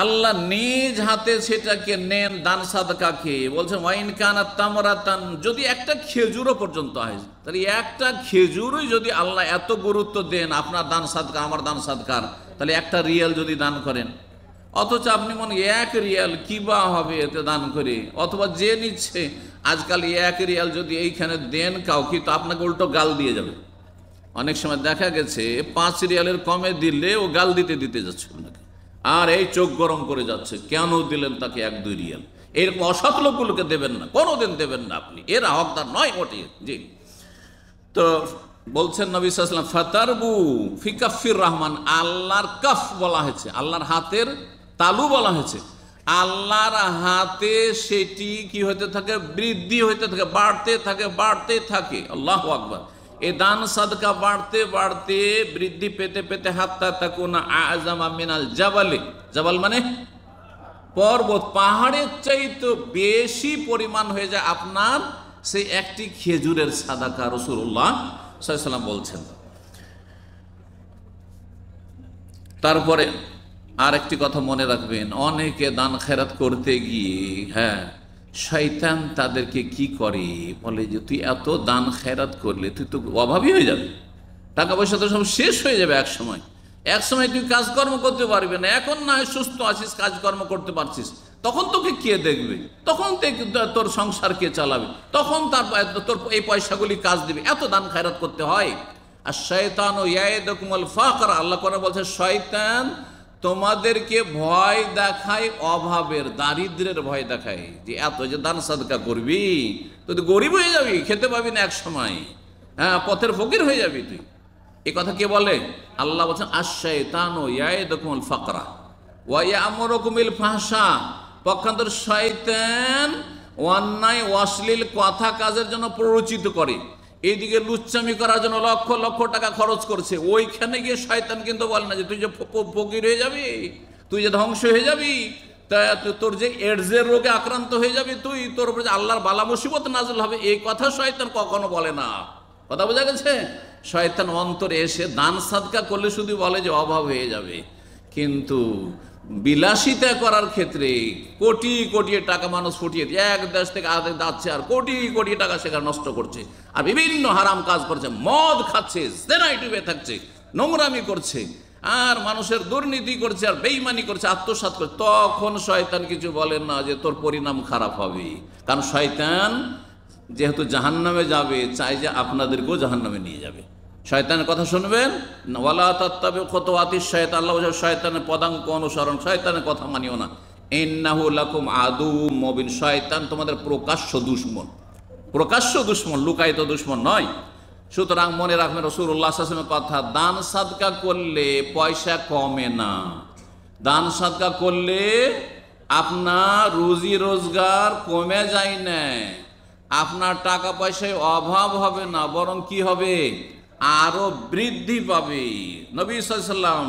আল্লাহ নিজ হাতে সেটাকে নেন, দান সাদকাকে। বলছেন ওয়াইন কানাত তামরাতান, যদি একটা খেজুরও পর্যন্ত হয়, তাহলে একটা খেজুরই যদি আল্লাহ এত গুরুত্ব দেন, আপনার দান সাদকা আমার দান সাদকার, তাহলে একটা রিয়াল যদি দান করেন, অথচ আপনি মনে এক রিয়াল কি বা হবে এতে দান করে, অথবা যে নিচ্ছে আজকাল এক রিয়াল যদি এইখানে দেন কাউকে, তো আপনাকে উল্টো গাল দিয়ে যাবে। অনেক সময় দেখা গেছে 5 রিয়ালের কমে দিলে ও গাল দিতে দিতে যাচ্ছে আপনাকে, আর এই চোখ গরম করে যাচ্ছে, কেন দিলেন তাকে 1-2 রিয়াল। এরকম অসৎ লোকগুলোকে দেবেন না, কোনোদিন দেবেন না আপনি, এরা হকদার নয় মোটে। জি, তো বলছেন নবী সাল্লাল্লাহু আলাইহি ওয়াসাল্লাম ফাতারবু ফি কাফির রহমান, আল্লাহর কাফ বলা হয়েছে, আল্লাহর হাতের তালু বলা হয়েছে। আল্লাহর হাতে সেটি কি হতে থাকে? বৃদ্ধি হতে থাকে, বাড়তে থাকে, বাড়তে থাকে। আল্লাহু আকবার। এই দান সাদকা বাড়তে বাড়তে বৃদ্ধি পেতে পেতে হাত্তা তাকুনা আযামা মিনাল জাবালি, জাবাল মানে পর্বত, পাহাড়ের চাইতে বেশি পরিমাণ হয়ে যায় আপনার সেই একটি খেজুরের সাদাকা। রাসূলুল্লাহ সাল্লাল্লাহু আলাইহি ওয়াসাল্লাম বলছেন। তারপরে আর একটি কথা মনে রাখবেন, অনেকে দান খেরাত করতে গিয়ে শয়তান তাদেরকে কি করে, বলে যে তুই এত দান খেরাত করলে তুই তো অভাবী হয়ে যাবে, টাকা পয়সা তো সব শেষ হয়ে যাবে এক সময় তুই কাজকর্ম করতে পারবি না, এখন না হয় সুস্থ আছিস, কাজকর্ম করতে পারছিস, তখন তোকে কে দেখবে, তখন তোর সংসার কে চালাবে, তখন তোর এই পয়সাগুলি কাজ দিবে, এত দান খেরাত করতে হয়। আর শয়তান ও ইয়াইদুকুমুল ফাকর, আল্লাহ কোরআনে বলছে শয়তান তোমাদেরকে ভয় দেখায় অভাবের, দারিদ্রের ভয় দেখায়, যে এত যে দান সাদকা করবি তুই তো গরিব হয়ে যাবি, খেতে পাবি না এক সময়, পথের ফকির হয়ে যাবি তুই। এই কথা কে বলে? আল্লাহ বলছেন আশ-শায়তানু ইয়াইদুকুমুল ফাকরা ওয়া ইয়া'মুরুকুম বিল ফাহশা, পক্ষান্তর শয়তান অন্যায় অশ্লীল কথা কাজের জন্য প্ররোচিত করে, এইদিকে লুচ্চামি করার জন্য লক্ষ লক্ষ টাকা খরচ করছে, ওইখানে গিয়ে শয়তান কিন্তু বলে না যে তুই যে ফকির হয়ে যাবি, তুই যে ধ্বংস হয়ে যাবি, তোর যে এডসের রোগে আক্রান্ত হয়ে যাবি, তোর উপরে যে আল্লাহর বালা মুসিবত নাযিল হবে, এই কথা শয়তান কখনো বলে না। কথা বোঝা গেছে? শয়তান অন্তরে এসে দান সাদকা করলে শুধু বলে যে অভাব হয়ে যাবে, কিন্তু বিলাসিতা করার ক্ষেত্রে কোটি কোটি টাকা মানুষ ফুটিয়ে দিয়ে এক দেশ থেকে আরেক যাচ্ছে, আর কোটি কোটি টাকা সেখানে নষ্ট করছে, আর বিভিন্ন হারাম কাজ করছে, মদ খাচ্ছে, জেনায় ডুবে থাকছে, নোংরামি করছে, আর মানুষের দুর্নীতি করছে, আর বেঈমানি করছে, আত্মসাৎ করছে, তখন শয়তান কিছু বলেন না যে তোর পরিণাম খারাপ হবে, কারণ শয়তান যেহেতু জাহান্নামে যাবে চাই যে আপনাদেরকেও জাহান্নামে নিয়ে যাবে। শয়তানের কথা শুনবেন না, ওয়ালা তাত্তাবিউ খুতুওয়াতিশ শায়তান, আল্লাহ বলেন শয়তানের পদাঙ্ক অনুসরণ, শয়তানের কথা মানিও না, ইন্নাহু লাকুম আদুউম মুবিন, শয়তান তোমাদের প্রকাশ্য দুশমন, লুকায়িত দুশমন নয়। সুতরাং মনে রাখবেন রাসূলুল্লাহ সাল্লাল্লাহু আলাইহি ওয়াসাল্লামের কথা, দান সাদকা করলে পয়সা কমে না, দান সাদকা করলে আপনার রুজি রোজগার কমে যায় না, আপনার টাকা পয়সায় অভাব হবে না, বরং কি হবে, আরো বৃদ্ধি পাবে। নবী সাল্লাল্লাহু আলাইহি ওয়াসাল্লাম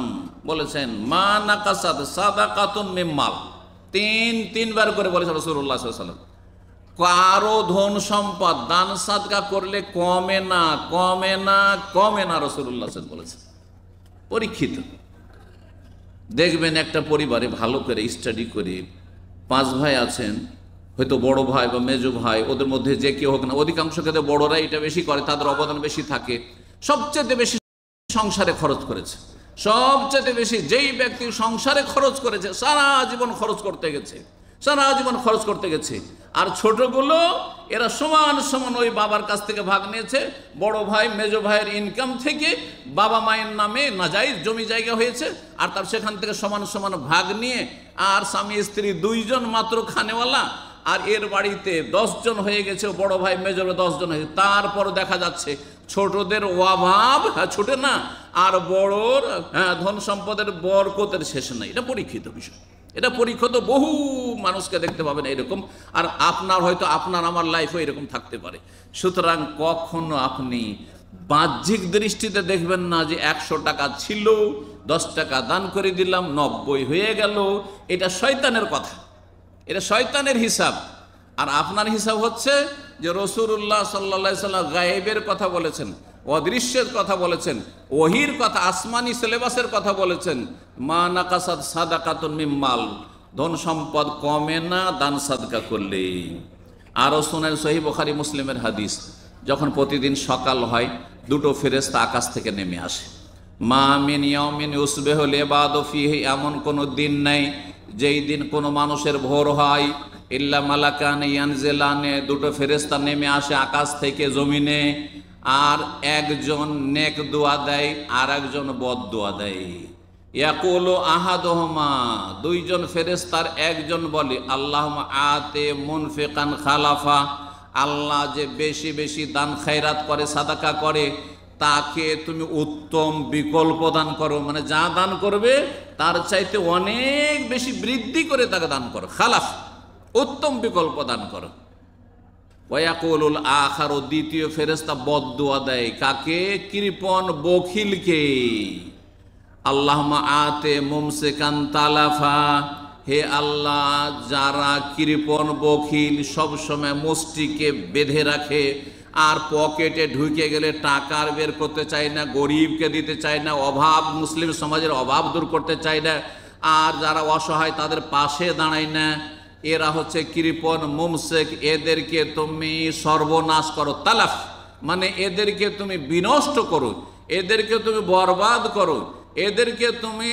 বলেছেন মা নাকাসাত সাদাকাতুন মিন মাল, তিনবার করে বলেছেন রাসূলুল্লাহ সাল্লাল্লাহু আলাইহি ওয়াসাল্লাম, কারো ধন সম্পদ দান সাদকা করলে কমে না, রাসূলুল্লাহ সাল্লাল্লাহু আলাইহি ওয়াসাল্লাম বলেছেন। পরীক্ষিত দেখবেন একটা পরিবারে ভালো করে স্টাডি করে 5 ভাই আছেন, হয়তো বড় ভাই বা মেজো ভাই, ওদের মধ্যে যে কেউ হোক না, অধিকাংশ ক্ষেত্রে বড়রা এটা বেশি করে, তাদের অবদান বেশি থাকে, সবচেয়ে বেশি সংসারে খরচ করেছে, সবচেয়ে বেশি যেই ব্যক্তি সংসারে খরচ করেছে সারা জীবন খরচ করতে গেছে, আর ছোটগুলো এরা সমান সমান ওই বাবার কাছ থেকে ভাগ নিয়েছে, বড় ভাই মেজো ভাইয়ের ইনকাম থেকে বাবা মায়ের নামে নাজায়েজ জমি জায়গা হয়েছে, আর তার সেখান থেকে সমান সমান ভাগ নিয়ে, আর স্বামী স্ত্রী 2 জন মাত্র খানেওয়ালা, আর এর বাড়িতে 10 জন হয়ে গেছে, বড় ভাই মেজর 10 জন হয়েছে, তারপর দেখা যাচ্ছে ছোটদের অভাব ছোটে না, আর বড়র ধন সম্পদের বরকতের শেষ নাই। এটা পরীক্ষিত বিষয়, এটা পরীক্ষিত, বহু মানুষকে দেখতে পাবেন এরকম, আর আপনার আমার লাইফও এরকম থাকতে পারে। সুতরাং কখনো আপনি বাহ্যিক দৃষ্টিতে দেখবেন না যে 100 টাকা ছিল, 10 টাকা দান করে দিলাম, 90 হয়ে গেল, এটা শয়তানের কথা, এটা শয়তানের হিসাব। আর আপনার হিসাব হচ্ছে যে রাসূলুল্লাহ সাল্লাল্লাহু আলাইহি ওয়াসাল্লাম গায়েবের কথা বলেছেন, অদৃশ্যের কথা বলেছেন, ওহির কথা, আসমানি সিলেবাসের কথা বলেছেন, মা নাকাসাত সাদাকাতুন মিন মাল, ধন সম্পদ কমে না দান সাদকা করলে। আরও শুনেন সহিহ বুখারী মুসলিমের হাদিস, যখন প্রতিদিন সকাল হয় 2টো ফেরেশতা আকাশ থেকে নেমে আসে, মা মিন ইয়াউমিন ইউসবিহু লিবাদু ফীহি, এমন কোনো দিন নাই যেই দিন কোনো মানুষের ভোর হয়, ইল্লা মালাকান ইয়ানজিলানে, 2টো ফেরেশতা নেমে আসে আকাশ থেকে জমিনে, আর একজন নেক দোয়া দেয় আর একজন বদ দোয়া দেয়। ইয়াকুলু আহাদুহুমা, 2 জন ফেরেশতার একজন বলে আল্লাহুম্মা আতে মুনফিকান খালাফা, আল্লাহ যে বেশি বেশি দান খায়রাত করে, সাদাকা করে, তাকে তুমি উত্তম বিকল্প দান করো, মানে যা দান করবে তার চাইতে অনেক বেশি বৃদ্ধি করে তাকে দান করো, খালাফ, উত্তম বিকল্প দান করো। ওয়াকুলুল আখার, দ্বিতীয় ফেরেশতা বদদুয়া দেয় কাকে? কৃপণ বখিলকে। আল্লাহুম্মা আতে মুমসিকান তালাফা, হে আল্লাহ যারা কৃপণ বখিল সবসময় মুষ্টিকে বেঁধে রাখে আর পকেটে ঢুকে গেলে টাকা আর বের করতে চায় না, গরিবকে দিতে চায় না, অভাব মুসলিম সমাজের অভাব দূর করতে চায় না, আর যারা অসহায় তাদের পাশে দাঁড়ায় না, এরা হচ্ছে কৃপণ মুমসিক। এদেরকে তুমি সর্বনাশ করো। তালাফ মানে এদেরকে তুমি বিনষ্ট করো, এদেরকে তুমি বরবাদ করো, এদেরকে তুমি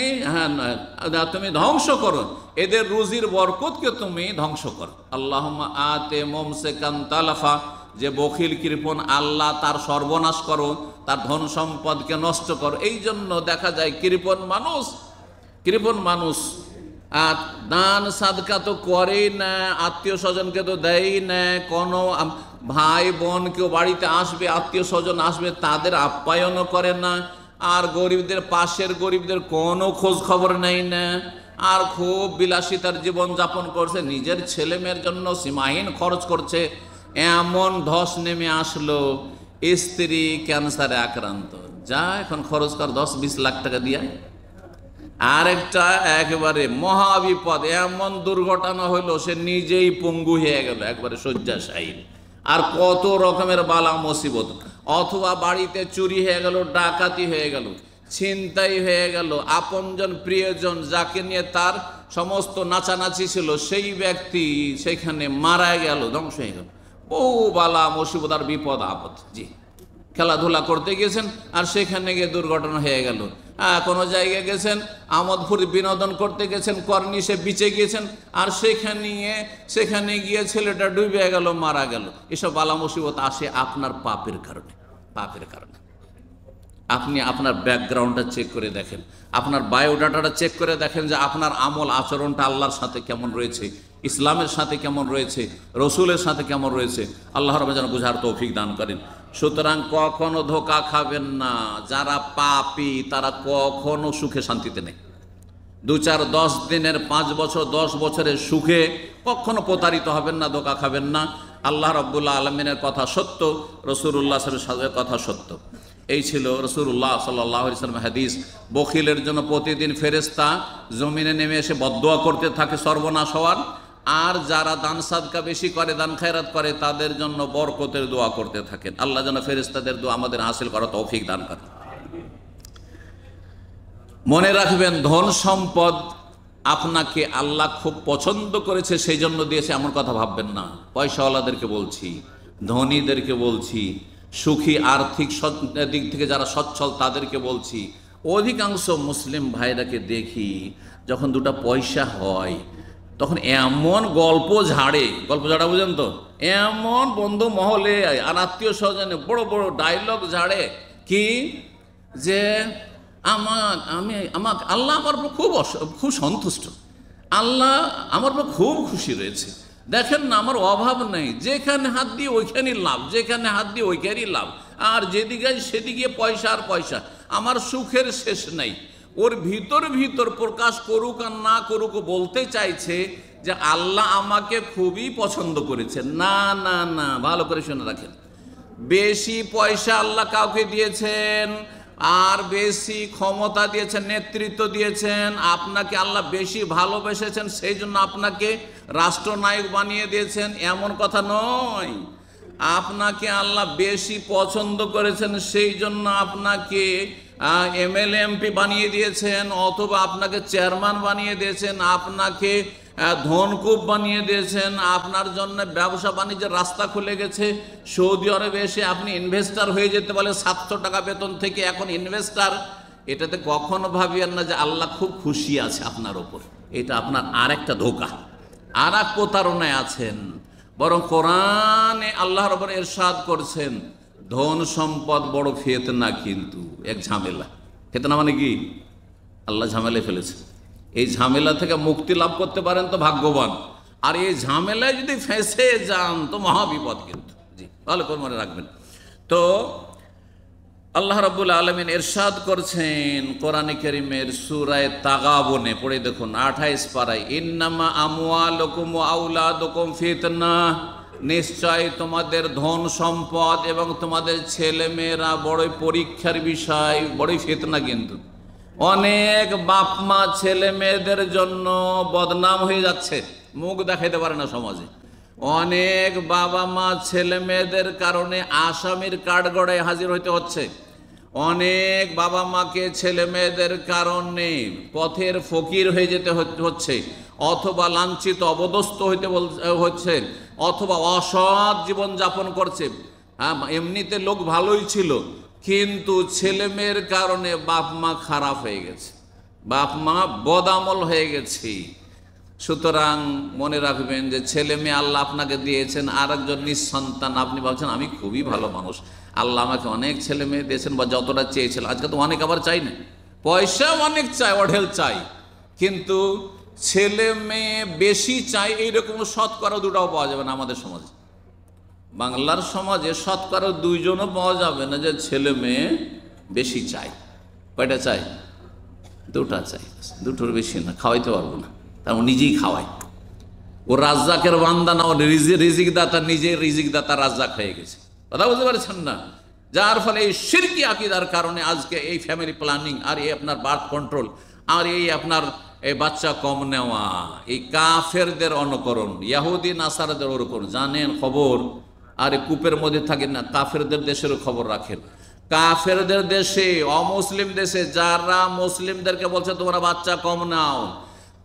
তুমি ধ্বংস করো, এদের রুজির বরকতকে তুমি ধ্বংস করো। আল্লাহুম্মা আতে মুমসিকান তালাফা, যে বখিল কৃপণ আল্লাহ তার সর্বনাশ করো, তার ধন সম্পদকে নষ্ট করো। এই জন্য দেখা যায় কৃপণ মানুষ আর দান সাদকা তো করেই না, আত্মীয় স্বজনকে তো দেয় না, কোনো ভাই বোন কেউ বাড়িতে আসবে, আত্মীয় স্বজন আসবে, তাদের আপ্যায়নও করে না, আর গরিবদের পাশের গরিবদের কোনো খোঁজ খবর নেয় না, আর খুব বিলাসিতার জীবন যাপন করছে, নিজের ছেলে মেয়ের জন্য সীমাহীন খরচ করছে। এমন ধস নেমে আসলো, স্ত্রী ক্যান্সারে আক্রান্ত, যা এখন খরচ কর 10-20 লাখ টাকা দিয়ে। আরেকটা একেবারে মহাবিপদ, এমন দুর্ঘটনা হইলো সে নিজেই পঙ্গু হয়ে গেল, একবারে শয্যাশায়ী। আর কত রকমের বালা মুসিবত, অথবা বাড়িতে চুরি হয়ে গেল, ডাকাতি হয়ে গেল, ছিনতাই হয়ে গেল, আপনজন প্রিয়জন যাকে নিয়ে তার সমস্ত নাচানাচি ছিল সেই ব্যক্তি সেখানে মারা গেল, ধ্বংস হয়ে গেল। বহু বালা মুসিবত আর বিপদ আপদ। জি, খেলাধুলা করতে গেছেন আর সেখানে গিয়ে দুর্ঘটনা হয়ে গেল। কোনো জায়গায় গেছেন, আমোদপুর বিনোদন করতে গেছেন, কর্নিশে বিচে গিয়েছেন, আর সেখানে গিয়ে ছেলেটা ডুবে গেল, মারা গেল। এসব বালা মুসিবত আসে আপনার পাপের কারণে। আপনি আপনার ব্যাকগ্রাউন্ডটা চেক করে দেখেন, আপনার বায়োডাটাটা চেক করে দেখেন যে আপনার আমল আচরণটা আল্লাহর সাথে কেমন রয়েছে, ইসলামের সাথে কেমন রয়েছে, রসুলের সাথে কেমন রয়েছে। আল্লাহ রাব্বুল যেন বুঝার তৌফিক দান করেন। সুতরাং কখনো ধোঁকা খাবেন না। যারা পাপী তারা কখনো সুখে শান্তিতে নেই। 2-4-10 দিনের 5 বছর 10 বছরের সুখে কখনো প্রতারিত হবেন না, ধোঁকা খাবেন না। আল্লাহ রাব্বুল আলামিনের কথা সত্য, রাসূলুল্লাহ সাল্লাল্লাহু আলাইহি ওয়াসাল্লামের কথা সত্য। এই ছিল রাসূলুল্লাহ সাল্লাল্লাহু আলাইহি ওয়াসাল্লামের হাদিস। বখিলের জন্য প্রতিদিন ফেরেশতা জমিনে নেমে এসে বদদুয়া করতে থাকে সর্বনাশ হওয়ার, আর যারা দান সাদকা বেশি করে, দান খায়রাত করে, তাদের জন্য বরকতের দোয়া করতে থাকেন। আল্লাহ যেন ফেরেশতাদের দোয়া আমাদের হাসিল করা তৌফিক দান করেন। মনে রাখবেন, ধন সম্পদ আপনাকে আল্লাহ খুব পছন্দ করেছে সেই জন্য দিয়েছে এমন কথা ভাববেন না। পয়সাওয়ালাদেরকে বলছি, ধনীদেরকে বলছি, সুখী আর্থিক দিক থেকে যারা সচ্ছল তাদেরকে বলছি, অধিকাংশ মুসলিম ভাইরাকে দেখি যখন 2টা পয়সা হয় তখন এমন গল্প ঝাড়ে বুঝেন তো, এমন বন্ধু মহলে আর আত্মীয় স্বজনে বড় বড় ডায়লগ ঝাড়ে কি যে আল্লাহ আমার উপর খুব সন্তুষ্ট, আল্লাহ আমার উপর খুব খুশি রয়েছে, দেখেন না আমার অভাব নেই, যেখানে হাত দিয়ে ওইখানেই লাভ, যেখানে হাত দিয়ে ওইখানেই লাভ, আর যেদিকে সেদিকে পয়সা আর পয়সা, আমার সুখের শেষ নাই। ওর ভিতর প্রকাশ করুক আর না করুক বলতে চাইছে যে আল্লাহ আমাকে খুবই পছন্দ করেছে। না না না, ভালো করে শুনে রাখেন, বেশি পয়সা আল্লাহ কাউকে দিয়েছেন আর বেশি ক্ষমতা দিয়েছেন, নেতৃত্ব দিয়েছেন, আপনাকে আল্লাহ বেশি ভালোবেসেছেন সেই জন্য আপনাকে রাষ্ট্রনায়ক বানিয়ে দিয়েছেন, এমন কথা নয়। আপনাকে আল্লাহ বেশি পছন্দ করেছেন সেই জন্য আপনাকে এমএলএ এমপি বানিয়ে দিয়েছেন, অথবা আপনাকে চেয়ারম্যান বানিয়ে দিয়েছেন, আপনাকে ধনকুব বানিয়ে দিয়েছেন, আপনার জন্য ব্যবসা বাণিজ্যের রাস্তা খুলে গেছে। সৌদি আরবে এসে আপনি ইনভেস্টার হয়ে যেতে বলে 700 টাকা বেতন থেকে এখন ইনভেস্টার। এটাতে কখনো ভাবিয়েন না যে আল্লাহ খুব খুশি আছে আপনার ওপর। এটা আপনার আর একটা ধোঁকা, আর এক প্রতারণায় আছেন। বরং কোরআনে আল্লাহ রাব্বুল ইরশাদ করছেন, ধন সম্পদ বড় ফিতনা, কিন্তু এক ঝামেলা। ফিতনা মানে কি? আল্লাহ ঝামেলায় ফেলেছে। এই ঝামেলা থেকে মুক্তি লাভ করতে পারেন তো ভাগ্যবান, আর এই ঝামেলায় যদি ফেঁসে যান তো মহাবিপদ কিন্তু। জি, ভালো করে মনে রাখবেন। তো আল্লাহ রাব্বুল আলামিন ইরশাদ করছেন কোরআনে কারীমের সূরা তাগাবুনে, পড়ে দেখুন 28 পারায়, ইন্নামা আমওয়ালুকুম ওয়া আওলাদুকুম ফিতনা, নিশ্চয় তোমাদের ধন সম্পদ এবং তোমাদের ছেলে মেয়েরা বড়ই পরীক্ষার বিষয়, বড়ই ফিতনা। কিন্তু অনেক বাপ মা ছেলে মেয়েদের জন্য বদনাম হয়ে যাচ্ছে, মুখ দেখাইতে পারে না সমাজে। অনেক বাবা মা ছেলে মেয়েদের কারণে আসামির কাঠগড়ায় হাজির হইতে হচ্ছে। অনেক বাবা মাকে ছেলে মেয়েদের কারণে পথের ফকির হয়ে যেতে হচ্ছে, অথবা লাঞ্ছিত অবদস্থ হইতে হচ্ছে, অথবা অসৎ জীবন যাপন করছে। হ্যাঁ, এমনিতে লোক ভালোই ছিল, কিন্তু ছেলে মেয়ের কারণে বাপ মা খারাপ হয়ে গেছে, বাপ মা বদামল হয়ে গেছে। সুতরাং মনে রাখবেন যে ছেলে মেয়ে আল্লাহ আপনাকে দিয়েছেন, আর একজন নিঃসন্তান আপনি ভাবছেন আমি খুবই ভালো মানুষ, আল্লাহ আমাকে অনেক ছেলে মেয়ে দিয়েছেন বা যতটা চেয়েছিল। আজকে তো অনেক আবার চাই না, পয়সা অনেক চাই, অঢেল চাই, কিন্তু ছেলে মেয়ে বেশি চাই এইরকম শতকরা দুটাও পাওয়া যাবে না আমাদের সমাজে। বাংলার সমাজে শতকরা দুইজনও পাওয়া যাবে না যে ছেলে মেয়ে বেশি চাই। কয়টা চাই? দুটা চাই, দুটোর বেশি না, খাওয়াইতে পারবো না, তার নিজেই খাওয়াই। ও রাজ্জাকের বান্দা না, ও রিজিক দাতা, নিজে রিজিক দাতা রাজ্জাক হয়ে গেছে। কথা বুঝতে পারছেন না? যার ফলে এই শিরকি আকীদার কারণে আজকে এই ফ্যামিলি প্ল্যানিং, আর এই আপনার বার্থ কন্ট্রোল, আর এই আপনার এই বাচ্চা কম নেওয়া, এই কাফেরদের অনুকরণ, ইয়াহুদি নাসারাদের অনুকরণ। জানেন খবর? আর এই কূপের মধ্যে থাকেন না, কাফেরদের দেশেরও খবর রাখেন। কাফেরদের দেশে, অমুসলিম দেশে যারা মুসলিমদেরকে বলছে তোমরা বাচ্চা কম নাও,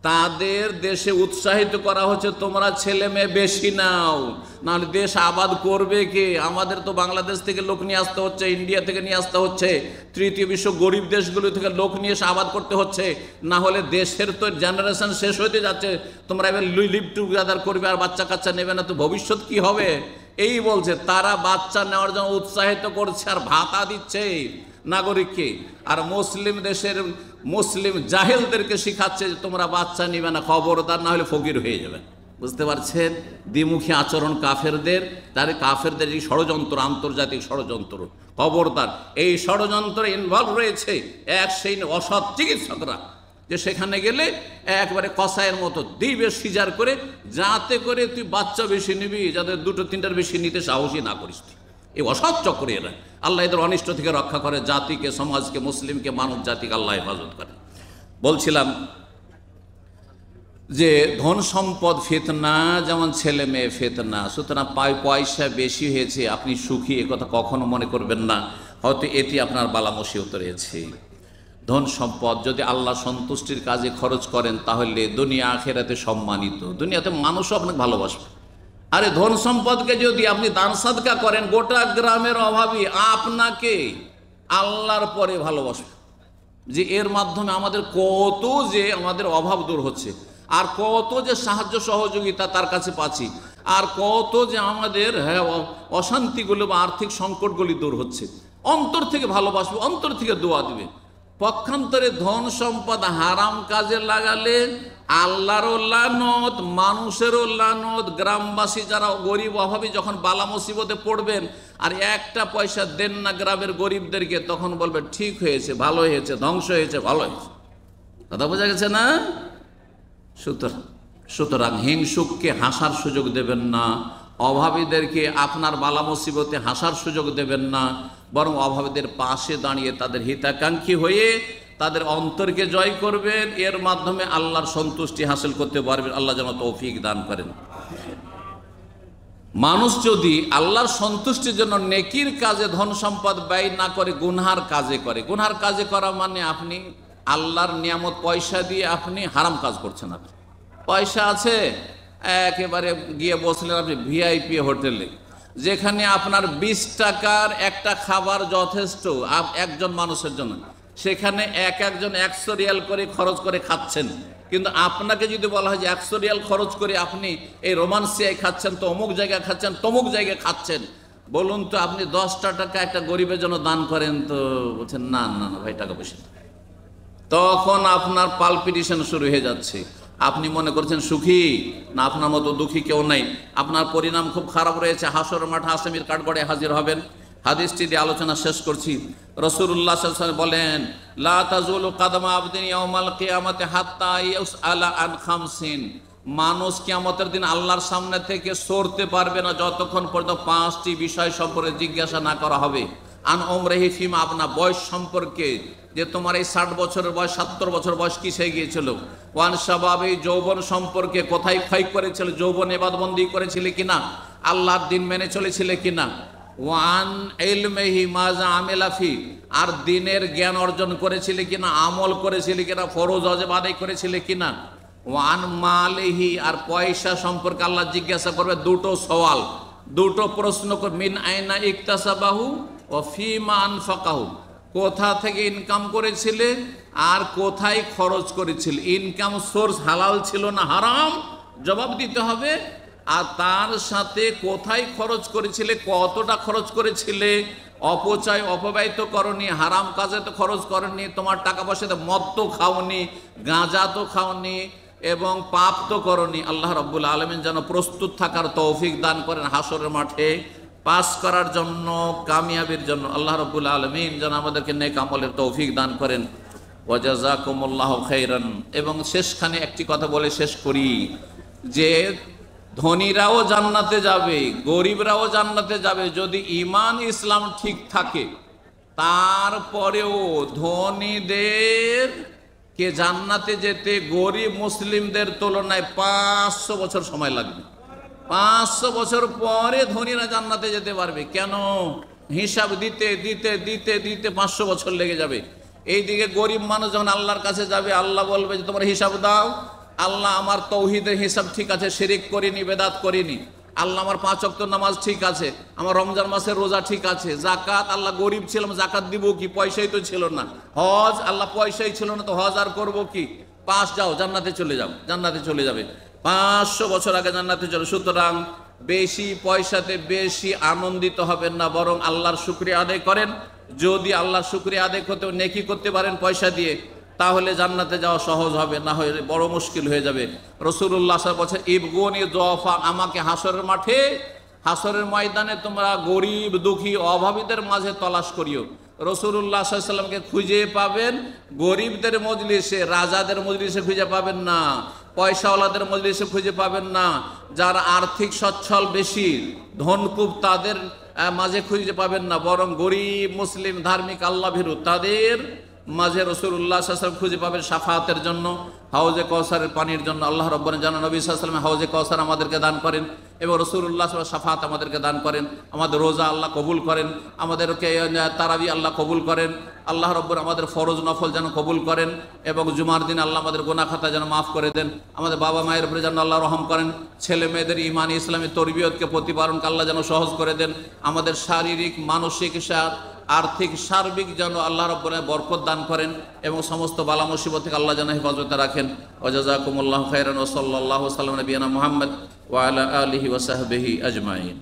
তাদের দেশে উৎসাহিত করা হচ্ছে তোমরা ছেলে মেয়ে বেশি নাও, নাহলে দেশ আবাদ করবে কে? আমাদের তো বাংলাদেশ থেকে লোক নিয়ে আসতে হচ্ছে, ইন্ডিয়া থেকে নিয়ে আসতে হচ্ছে, তৃতীয় বিশ্ব গরিব দেশগুলো থেকে লোক নিয়ে এসে আবাদ করতে হচ্ছে, না হলে দেশের তো জেনারেশন শেষ হতে যাচ্ছে। তোমরা এবার লিভ টুগেদার করবে আর বাচ্চা কাচ্চা নেবে না, তো ভবিষ্যৎ কি হবে? এই বলছে, তারা বাচ্চা নেওয়ার জন্য উৎসাহিত করছে আর ভাতা দিচ্ছে নাগরিককে, আর মুসলিম দেশের মুসলিম জাহেলদেরকে শিখাচ্ছে যে তোমরা বাচ্চা নিবে না, খবরদার, না হলে ফকির হয়ে যাবে। বুঝতে পারছেন? দ্বিমুখী আচরণ কাফেরদের, তাদের কাফেরদের এই ষড়যন্ত্র, আন্তর্জাতিক ষড়যন্ত্র, খবরদার। এই ষড়যন্ত্রে ইনভলভ রয়েছে এক সেই অসৎ চিকিৎসকরা, যে সেখানে গেলে একবারে কসাইয়ের মতো দিবে সিজার করে, যাতে করে তুই বাচ্চা বেশি নিবি, যাতে দুটো তিনটার বেশি নিতে সাহসী না করিস। এই অসৎ চক্রে এরা। আল্লাহ এদের অনিষ্ট থেকে রক্ষা করে, জাতিকে, সমাজকে, মুসলিমকে, মানব জাতিকে আল্লাহ হেফাজত করে। বলছিলাম যে ধন সম্পদ ফিতনা, যেমন ছেলে মেয়ে ফিতনা। সুতরাং পয়সা বেশি হয়েছে আপনি সুখী, একথা কখনো মনে করবেন না, হয়তো এটি আপনার বালা মুসিবত রয়েছে। ধন সম্পদ যদি আল্লাহ সন্তুষ্টির কাজে খরচ করেন, তাহলে দুনিয়া আখেরাতে সম্মানিত, দুনিয়াতে মানুষও আপনাকে ভালোবাসবে। আরে ধন সম্পদকে যদি আপনি দান সাদকা করেন, গোটা গ্রামের অভাবী আপনাকে আল্লাহর পরে ভালোবাসবে, যে এর মাধ্যমে আমাদের কত যে আমাদের অভাব দূর হচ্ছে, আর কত যে সাহায্য সহযোগিতা তার কাছে পাচ্ছি, আর কত যে আমাদের অশান্তিগুলো বা আর্থিক সংকটগুলি দূর হচ্ছে। অন্তর থেকে ভালোবাসবে, অন্তর থেকে দোয়া দিবে। পক্ষান্তরে ধন সম্পদ হারাম কাজে লাগালে আল্লাহরও লানত, মানুষেরও লানত। গ্রামবাসী যারা গরিব অভাবী যখন বালা মুসিবতে পড়বেন আর একটা পয়সা দেন না গ্রামের গরিবদেরকে, তখন বলবে ঠিক হয়েছে, ভালো হয়েছে, ধ্বংস হয়েছে, ভালো হয়েছে। কথা বোঝা গেছে না? সুতরাং হিংসুককে হাসার সুযোগ দেবেন না, অভাবীদেরকে আপনার বালা মুসিবতে হাসার সুযোগ দেবেন না, বরং অভাবীদের পাশে দাঁড়িয়ে তাদের হিতাকাঙ্ক্ষী হয়ে তাদের অন্তরকে জয় করবেন। এর মাধ্যমে আল্লাহর সন্তুষ্টি হাসিল করতে পারবেন। আল্লাহ যেন তৌফিক দান করেন। মানুষ যদি আল্লাহর সন্তুষ্টির জন্য নেকির কাজে ধন সম্পদ ব্যয় না করে, গুনহার কাজে করে। গুনহার কাজে করা মানে আপনি আল্লাহর নিয়ামত পয়সা দিয়ে আপনি হারাম কাজ করছেন। আপনি পয়সা আছে, একেবারে গিয়ে বসলেন আপনি ভিআইপি হোটেলে, যেখানে আপনার 20 টাকার একটা খাবার যথেষ্ট একজন মানুষের জন্য, সেখানে একজন 100 রিয়াল করে খরচ করে খাচ্ছেন। কিন্তু আপনাকে যদি বলা হয় যে 100 রিয়াল খরচ করে আপনি এই রোমান্সিয়ায় খাচ্ছেন, তো অমুক জায়গায় খাচ্ছেন, তমুক জায়গায় খাচ্ছেন, বলুন তো আপনি 10টা টাকা একটা গরিবের জন্য দান করেন? তো বলছেন না না না ভাই, টাকা পয়সা। তখন আপনার পালপিটেশন শুরু হয়ে যাচ্ছে। আপনি মনে করছেন সুখী, না আপনার মতো দুঃখী কেউ নাই। আপনার পরিণাম খুব খারাপ রয়েছে। হাসর মাঠে আসামির কাঠগড়ায় হাজির হবেন। হাদিসটি দিয়ে আলোচনা শেষ করছি। রাসূলুল্লাহ সাল্লাল্লাহু আলাইহি ওয়াসাল্লাম বলেন, লা তাজুলু কাদামা আবদিন ইয়াউমাল কিয়ামাতি হাত্তা ইউসআলা আন খামসিন। মানুষ কিয়ামতের দিন আল্লাহর সামনে থেকে সরতে পারবে না যতক্ষণ পর্যন্ত 5টি বিষয় সম্পর্কে জিজ্ঞাসা না করা হবে। আন ওমরেহি ফিমা, আপনার বয়স সম্পর্কে, যে তোমার এই 60 বছরের বয়স 70 বছর বয়স কিসে গিয়েছিল। ওয়ান শাবাবে, যৌবন সম্পর্কে, কোথায় ক্ষয় করেছিল, যৌবন ইবাদতবন্দি করেছিলে কিনা, আল্লাহর দিন মেনে চলেছিলে কিনা। ওয়ান ইলমিহি মাজা আমিলা ফি, আর দিনের জ্ঞান অর্জন করেছিলে কিনা, আমল করেছিলে কিনা, ফরজ ওয়াজিব আদায় করেছিলে কিনা। ওয়ান মালিহি, আর পয়সা সম্পর্কে আল্লাহ জিজ্ঞাসা করবে। দুটো সওয়াল, দুটো প্রশ্ন করবে। মিন আইনা ইকতাসাবাহু ও ফিমা আনফাকাহু, কোথা থেকে ইনকাম করেছিলে আর কোথায় খরচ করেছিলে। ইনকাম সোর্স হালাল ছিল না হারাম, জবাব দিতে হবে। আর তার সাথে কোথায় খরচ করেছিলে, কতটা খরচ করেছিলে। অপচয় অপব্যয় তো করনি, হারাম কাজে তো খরচ করনি, তোমার টাকা পয়সাতে মদ তো খাওনি, গাঁজা তো খাওনি, এবং পাপ তো করনি। আল্লাহ রাব্বুল আলামিন যেন প্রস্তুত থাকার তৌফিক দান করেন হাসরের মাঠে পাস করার জন্য, কামিয়াবির জন্য। আল্লাহ রাব্বুল আলামিন যেন আমাদেরকে নেক আমলের তৌফিক দান করেন। ওয়া জাযাকুমুল্লাহু খাইরান। এবং শেষখানে একটি কথা বলে শেষ করি, যে ধনীরাও জান্নাতে যাবে, গরিবরাও জান্নাতে যাবে যদি ঈমান ইসলাম ঠিক থাকে। তারপরেও ধনীদের কে জান্নাতে যেতে গরিব মুসলিমদের তুলনায় 500 বছর সময় লাগবে। 500 বছর পরে ধনীরা জান্নাতে যেতে পারবে। কেন? হিসাব দিতে দিতে দিতে দিতে 500 বছর লেগে যাবে। এইদিকে গরিব মানুষ যখন আল্লাহর কাছে যাবে, আল্লাহ বলবে যে তোমার হিসাব দাও। আল্লাহ, আমার তৌহিদের হিসাব ঠিক আছে, শিরিক করিনি, বেদাত করিনি। আল্লাহ, আমার 5 ওয়াক্ত নামাজ ঠিক আছে, আমার রমজান মাসের রোজা ঠিক আছে। জাকাত, আল্লাহ গরিব ছিলাম, জাকাত দিব কি, পয়সাই তো ছিল না। হজ, আল্লাহ পয়সাই ছিল না, তো হজ আর করবো কি। পাস, যাও জান্নাতে চলে যাও, জান্নাতে চলে যাবে। 500 বছর আগে জান্নাতে চলে। সুতরাং বেশি পয়সাতে বেশি আনন্দিত হবেন না, বরং আল্লাহর শুকরিয়া আদায় করেন। যদি আল্লাহর শুকরিয়া আদায় করতে, নেকি করতে পারেন পয়সা দিয়ে, তাহলে জান্নাতে যাওয়া সহজ হবে, না হলে বড় মুশকিল হয়ে যাবে। রাসূলুল্লাহ সাল্লাল্লাহু আলাইহি ওয়াসাল্লাম বলেছেন, ইবগুনি যফা, আমাকে হাসরের মাঠে, হাসরের ময়দানে তোমরা গরিব দুঃখী অভাবীদের মাঝে তলাশ করিও। রাসূলুল্লাহ সাল্লাল্লাহু আলাইহি ওয়াসাল্লামকে খুঁজে পাবেন গরিবদের মজলিসে, রাজাদের মজলিসে খুঁজে পাবেন না, পয়সাওয়ালাদের মজলিসে খুঁজে পাবেন না। যারা আর্থিক সচ্ছল বেশি, ধনকুব, তাদের মাঝে খুঁজে পাবেন না, বরং গরিব মুসলিম ধার্মিক আল্লাহ ভীরু তাদের মাঝে রাসূলুল্লাহ সাল্লাল্লাহু আলাইহি ওয়াসাল্লাম খুঁজে পাবেন শাফাআতের জন্য, হাউজে কাউসারের পানির জন্য। আল্লাহ রাব্বুল আলামিন যেন নবী সাল্লাল্লাহু আলাইহি ওয়াসাল্লাম হাউজে কাউসার আমাদেরকে দান করেন, এবং রাসূলুল্লাহ সাল্লাল্লাহু আলাইহি ওয়াসাল্লাম শাফাআত আমাদেরকে দান করেন। আমাদের রোজা আল্লাহ কবুল করেন, আমাদেরকে তারাবি আল্লাহ কবুল করেন। আল্লাহ রাব্বুল আমাদের ফরজ নফল যেন কবুল করেন, এবং জুমার দিন আল্লাহ আমাদের গুনাহ খাতা যেন মাফ করে দেন। আমাদের বাবা মায়ের উপরে যেন আল্লাহ রহম করেন। ছেলে মেয়েদের ইমানি ইসলামী তরবিয়তকে প্রতিপালনকে আল্লাহ যেন সহজ করে দেন। আমাদের শারীরিক, মানসিক, আর্থিক, সার্বিক যেন আল্লাহ রাব্বুল আলামিন বরকত দান করেন, এবং সমস্ত বালা মুসিবত থেকে আল্লাহ যেন হেফাজতে রাখেন। ওয়া জাযাকুমুল্লাহু খাইরান ওয়া সাল্লাল্লাহু আলা নবিয়িনা মুহাম্মদ ওয়া আলা আলিহি ওয়া সাহবিহি আজমাইন।